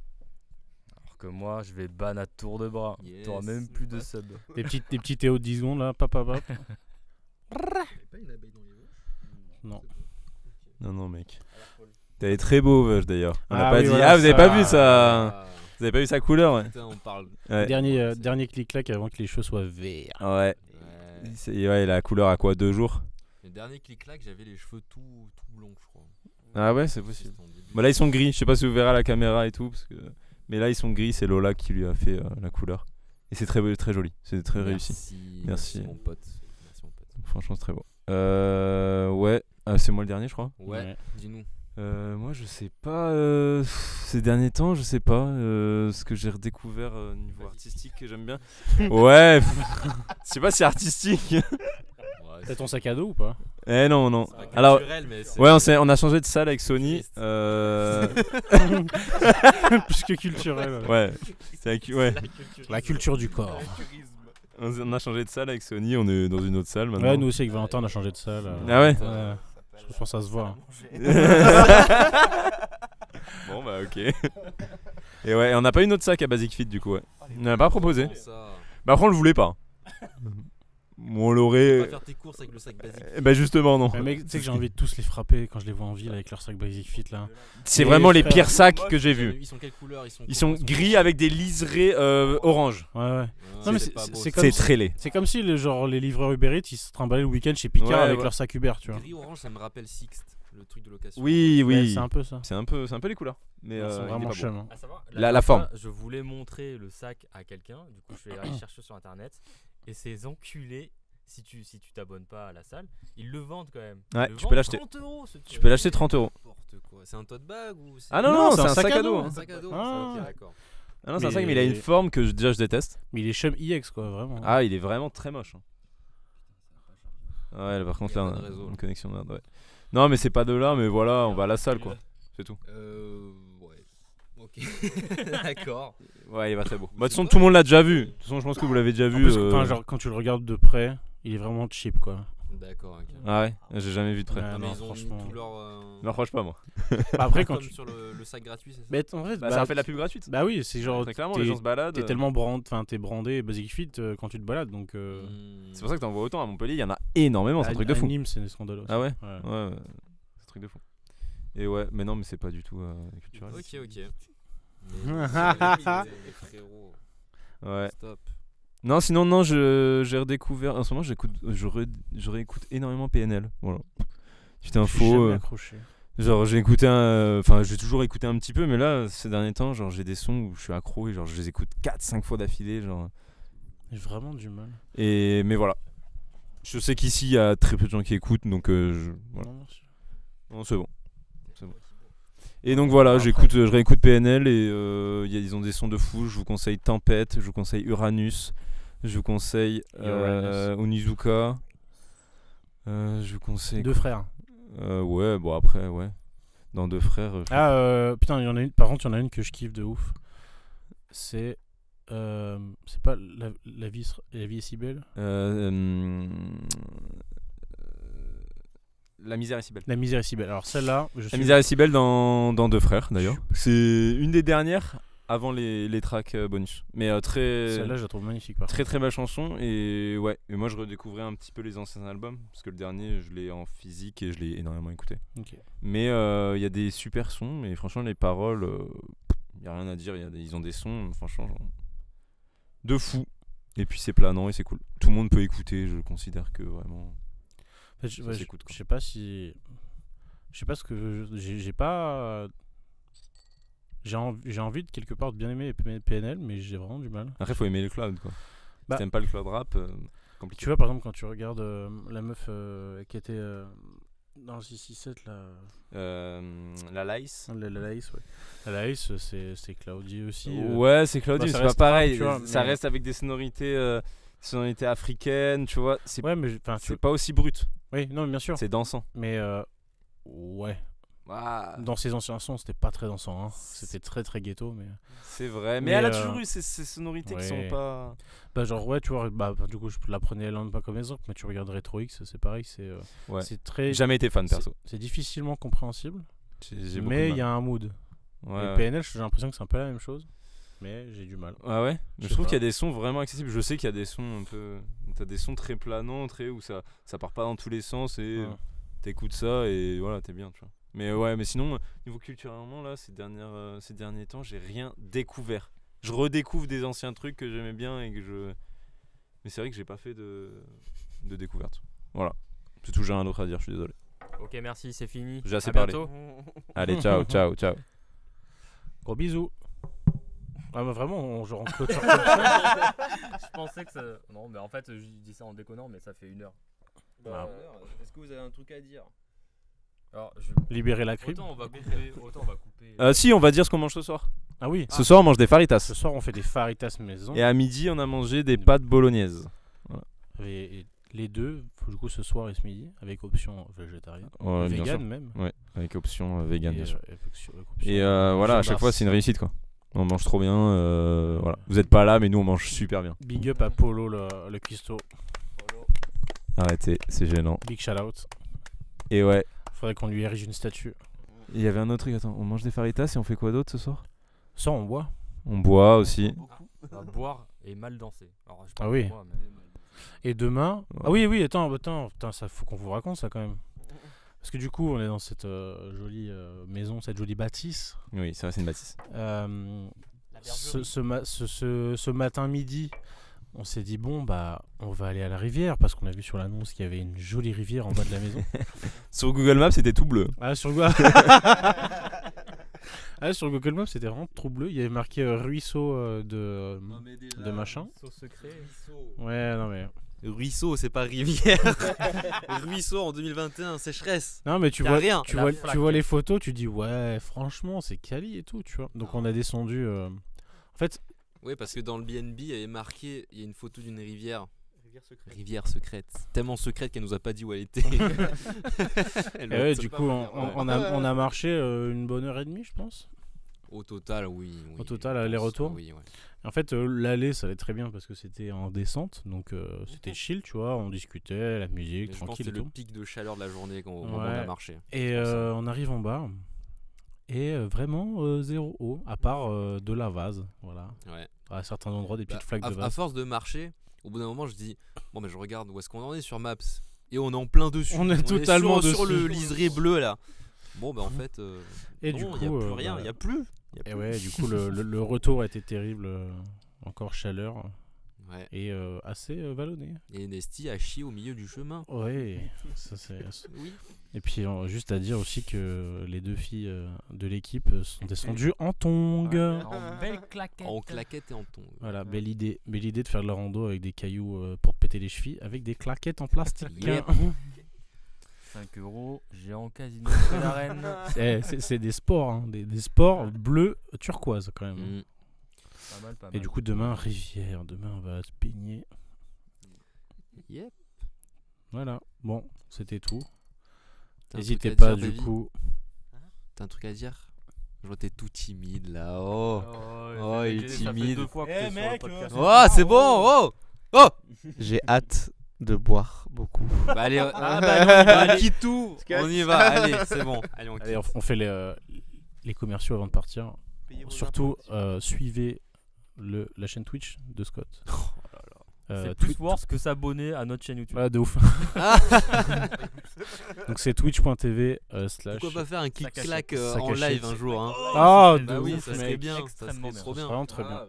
Alors que moi, je vais ban à tour de bras. Yes. T'auras même plus de sub. Des petits Théo de 10 secondes là, papa. Pas une abeille dans les vaches. Non. Non, mec. T'avais très beau, vache d'ailleurs. On a Ah pas oui, dit. voilà, Ah, vous avez pas ça. vu ça? Ah, Vous avez pas vu sa couleur? Ouais. putain, on parle. Ouais. Dernier clic-clac avant que les cheveux soient verts. Ouais. Ouais. Ouais, la couleur à quoi? 2 jours? Le dernier clic-clac, j'avais les cheveux tout blonds, je crois. Ah ouais, c'est possible. C'était en début. Bah là ils sont gris, je sais pas si vous verrez à la caméra et tout, parce que... mais là ils sont gris, c'est Lola qui lui a fait la couleur. Et c'est très joli, c'est très réussi. Merci mon pote. Merci mon pote. Franchement c'est très beau. Ouais, c'est moi le dernier je crois. Ouais, dis-nous. Moi je sais pas, ces derniers temps je sais pas, ce que j'ai redécouvert niveau artistique que j'aime bien. Ouais, je sais pas si c'est artistique. T'as ton sac à dos ou pas? Eh non. C'est pas Alors, culturel, mais c'est- ouais on a changé de salle avec Sony. Triste. Plus que culturel. Ouais, c'est ouais. La culture du corps. On a changé de salle avec Sony, on est dans une autre salle maintenant. Ouais, nous aussi avec Valentin on a changé de salle. Ah ouais. Je pense que ça se voit. Bon bah ok. Et ouais, on n'a pas eu notre sac à Basic Fit du coup ouais. On n'a pas proposé. Comment ça Bah après on le voulait pas. On Tu l'aurait. vas pas faire tes courses avec le sac basique. Bah justement non. Mais mec, tu sais que j'ai envie de tous les frapper quand je les vois en ville avec leur sac Basic Fit là. C'est Mais vraiment les frère, pires sacs que j'ai vus. Ils sont quelle couleur? Ils sont gris avec des liserés orange. Ouais. Non, mais c'est pas beau, c'est ça. comme C'est si- très laid. C'est comme si les livreurs Uber Eats ils se trimballaient le week-end chez Picard Ouais, avec ouais. leur sac Uber, tu vois. Gris orange, ça me rappelle Sixt, le truc de location. Oui Ouais, oui. c'est un peu ça. C'est un peu les couleurs. Mais Ils sont il est vraiment pas beau. chum. Hein. À savoir, La dernière forme. fois, je voulais montrer le sac à quelqu'un, du coup je suis allé chercher sur internet et ces enculés, si tu t'abonnes pas à la salle, ils le vendent quand même. Ouais, Ils le tu peux vendent l'acheter. 30 € ce Tu truc. peux l'acheter 30 €. N'importe quoi. C'est un tote bag ou c'est Ah non, c'est un sac à dos. un sac à dos. Ah. Ok, d'accord. Ah non, c'est un Mais- sac mais il a une forme que déjà je déteste. Mais il est chum IX quoi, vraiment. Ah, il est vraiment très moche. hein. Ouais, par contre Y a là, pas on de a réseau. une connexion de merde, ouais. Non, mais c'est pas de là, mais voilà, on va à la salle quoi. C'est tout. Ouais. Ok. D'accord. Ouais, il va très beau. Bah, de toute façon, tout le monde l'a déjà vu. De toute façon, je pense que vous l'avez déjà En vu. plus, enfin, genre, quand tu le regardes de près, il est vraiment cheap quoi. D'accord, ok. Ah ouais, j'ai jamais vu de près. Ouais. Ah, mais non, ils ont mis franchement. tout leur. Je m'approche pas moi. Bah, après, quand Comme tu. sur le sac gratuit, c'est ça? Mais en fait, Bah, ça a fait de la pub gratuite. Bah oui, c'est genre. Très clairement, t'es- les gens se baladent. T'es tellement t'es brandé Basic Fit quand tu te balades donc. Hmm. C'est pour ça que t'en vois autant à Montpellier, il y en a énormément, c'est un à- truc de à fou. Nîmes, c'est scandaleux. Ah ouais. Ouais. Ouais, c'est un truc de fou. Et ouais, mais non, mais c'est pas du tout culturel. Ok. Les frérots, Ouais. stop. Non, sinon, non, j'ai redécouvert. En ce moment, je réécoute énormément PNL. Voilà. Petite Je suis info. jamais accroché. Genre, j'ai écouté enfin, j'ai toujours écouté un petit peu, mais là, ces derniers temps, genre, j'ai des sons où je suis accro et genre, je les écoute 4-5 fois d'affilée. Genre. J'ai vraiment du mal. Mais voilà. Je sais qu'ici, il y a très peu de gens qui écoutent, donc voilà. Non, merci. Non, c'est bon. Et donc voilà, je réécoute PNL et ils ont des sons de fou. Je vous conseille Tempête, je vous conseille Uranus, je vous conseille Onizuka, je vous conseille. Deux frères. Ouais, bon après, ouais. Dans Deux Frères. Putain, par contre, il y en a une que je kiffe de ouf. C'est pas la vie est si belle. La misère est si belle. La misère est si belle. Alors celle-là, La misère est si belle dans Deux Frères d'ailleurs. C'est une des dernières avant les tracks bonus. Mais très. Celle-là, je la trouve magnifique. Très très belle chanson. Et ouais, et moi je redécouvrais un petit peu les anciens albums. Parce que le dernier, je l'ai en physique et je l'ai énormément écouté. Okay. Mais il y a des super sons. Mais franchement, les paroles, il n'y a rien à dire. Ils ont des sons, franchement, de fou. Et puis c'est planant et c'est cool. Tout le monde peut écouter, je considère que vraiment. En fait, je sais pas si. Je sais pas ce que. J'ai pas. J'ai envie de quelque part de bien aimer PNL, mais j'ai vraiment du mal. Après, faut aimer le cloud quoi. Si t'aimes pas le cloud rap, compliqué. Tu vois, par exemple, quand tu regardes la meuf qui était dans le 667 là. La Laïs. La Laïs, ouais. La Laïs, c'est Cloudy aussi. Ouais, c'est Cloudy, mais c'est pas pareil. Vois, ça reste avec des sonorités africaines, tu vois. C'est pas aussi brut. Oui, non, bien sûr. C'est dansant. Mais ouais. Dans ses anciens sons, c'était pas très dansant. Hein. C'était très très ghetto. Mais... C'est vrai. Mais elle a toujours eu ces sonorités qui sont pas. Bah, genre, ouais, tu vois, du coup, je la prenais pas comme exemple, mais tu regardes Retro X, c'est pareil. C'est très. Jamais été fan perso. C'est difficilement compréhensible. Mais il y a un mood. Et PNL, j'ai l'impression que c'est un peu la même chose. Mais j'ai du mal. Ah ouais. Mais je trouve qu'il y a des sons vraiment accessibles. Je sais qu'il y a des sons un peu. T'as des sons très planants, où ça part pas dans tous les sens et t'écoutes ça et voilà, t'es bien, tu vois. Mais ouais, mais sinon, niveau culturellement, là, ces derniers temps, j'ai rien découvert. Je redécouvre des anciens trucs que j'aimais bien et que je. Mais c'est vrai que j'ai pas fait de découverte. Voilà. C'est tout, j'ai rien d'autre à dire, je suis désolé. Ok, merci, c'est fini. J'ai assez parlé. Allez, ciao. Gros bisous. Ah bah vraiment, on clôture comme ça. Je pensais que ça... Non, mais en fait, je dis ça en déconnant, mais ça fait 1 heure. Est-ce que vous avez un truc à dire? Alors, libérer la crime. Autant on va couper. Si, on va dire ce qu'on mange ce soir. Ah oui. Ce soir, on mange des faritas. Ce soir, on fait des faritas maison. Et à midi, on a mangé des pâtes bolognaises. Voilà. Et les deux, du coup, ce soir et ce midi, avec option végétarienne. Vegan même. Ouais, avec option vegan, bien sûr. Et option voilà, à chaque fois, c'est une réussite, quoi. On mange trop bien. Voilà. Vous êtes pas là, mais nous, on mange super bien. Big up à Polo, le cuistot. Arrêtez, c'est gênant. Big shout out. Et ouais. Faudrait qu'on lui érige une statue. Il y avait un autre truc, attends, on mange des faritas et on fait quoi d'autre ce soir? Ça, on boit. On boit aussi. On va boire et mal danser. Alors, ah oui. Moi, mais... Et demain. Ouais. Ah oui, attends, ça faut qu'on vous raconte ça quand même. Parce que du coup, on est dans cette jolie maison, cette jolie bâtisse. Oui, c'est vrai, c'est une bâtisse. Ce matin midi, on s'est dit bon bah on va aller à la rivière parce qu'on a vu sur l'annonce qu'il y avait une jolie rivière en bas de la maison. Sur Google Maps c'était tout bleu. Sur Google Maps c'était vraiment trop bleu. Il y avait marqué ruisseau de machin. Ruisseau secret. Ouais non mais. Ruisseau c'est pas rivière. Ruisseau en 2021 sécheresse. Non mais tu vois les photos, tu dis ouais franchement c'est quali et tout tu vois. Donc on a descendu. En fait. Oui, parce que dans le BNB, il y avait marqué, il y a une photo d'une rivière. Rivière secrète. Tellement secrète qu'elle nous a pas dit où elle était. Et ouais, du coup, on a marché une bonne heure et demie, je pense. Au total, oui. Au total, aller-retour. Oui, ouais. En fait, l'aller, ça allait très bien parce que c'était en descente, donc c'était chill, tu vois. On discutait, la musique, tranquille. Je pense que c'est le pic de chaleur de la journée quand on a marché. Et on arrive en bas. Et vraiment zéro eau, à part de la vase, voilà. Ouais. À certains endroits, des petites flaques de vase. À force de marcher, au bout d'un moment, je dis bon, mais je regarde où est-ce qu'on en est sur Maps. Et on est en plein dessus. On est totalement dessus. Sur le liseré bleu là. Bon, bah en fait, et du coup, il n'y a plus rien, il n'y a plus. Et ouais, du coup, le retour a été terrible. Encore chaleur. Ouais. Et assez vallonné. Et Nesty a chié au milieu du chemin. Ouais, ça c'est. Oui. Et puis juste à dire aussi que les deux filles de l'équipe sont descendues en tongs. En belle claquette. En claquette et en tongs. Voilà, belle idée de faire de la rando avec des cailloux pour te péter les chevilles, avec des claquettes en plastique. Yep. 5 €, géant casino de la Reine. C'est des sports, hein, des sports bleus turquoise quand même. Pas mal. Et du coup demain rivière, demain on va se baigner. Yep. Voilà, bon, c'était tout. T'as N'hésitez pas du coup. t'as un truc à dire? Je vois t'es tout timide là. Oh, il est timide. Oh, c'est bon. Oh, j'ai hâte de boire beaucoup. Bah allez, on quitte tout. On y va. Allez, c'est bon. Allez, on quitte. Allez, on fait les commerciaux avant de partir. Surtout, suivez la chaîne Twitch de Scott. C'est plus worse que s'abonner à notre chaîne YouTube. Ouais, de ouf. Donc c'est twitch.tv / Pourquoi pas faire un clic-clac en Sac à live shit. un jour hein. Ah, Bah de oui, ouf, ça serait mec. bien. Ça Extrêmement serait trop C'est bien. vraiment très bien.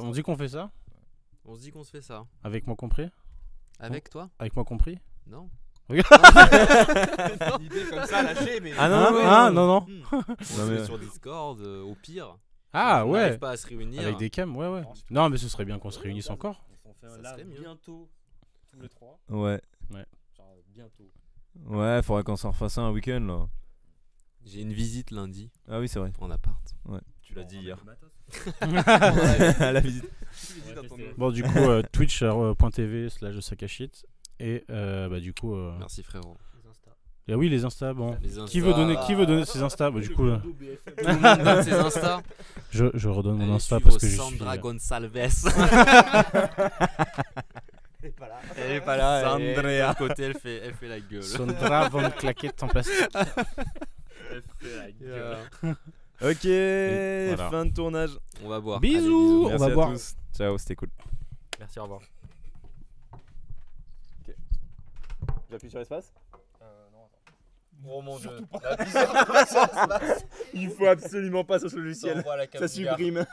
On dit qu'on fait ça? On se dit qu'on se fait ça. Avec moi compris? Avec toi? Avec moi compris? Non. Idée comme ça lâchée, mais. Non. On se met sur Discord, au pire. Ah On ouais. n'arrive pas à se réunir. Avec des cams, ouais. Non, mais ce serait bien qu'on se réunisse encore. On fait Ça serait mieux. bientôt tous les 3. Ouais. Genre bientôt. Ouais, faudrait qu'on s'en refasse un week-end là. J'ai une visite lundi Ah oui, c'est vrai. en appart. Tu l'as dit hier. À La visite. Bon, du coup, twitch.tv / sakashit. Et du coup. Merci frérot. Ah oui, les Insta, bon. Les Insta. Qui veut donner ses Insta? Bah, du coup, là, Tout le monde donne ses Insta. je redonne mon Allez, Insta suivre parce que je Sandra suis. Gonçalves. Elle est pas là. Sandra. À côté, elle fait la gueule. Sandra von Claquette en plastique. Elle fait la gueule. Ok, voilà. fin de tournage. On va boire. Bisous. Merci On va à boire. tous. Ciao, c'était cool. Merci, au revoir. J'appuie sur espace. Oh mon dieu. Il faut absolument pas sur ce logiciel. Ça supprime.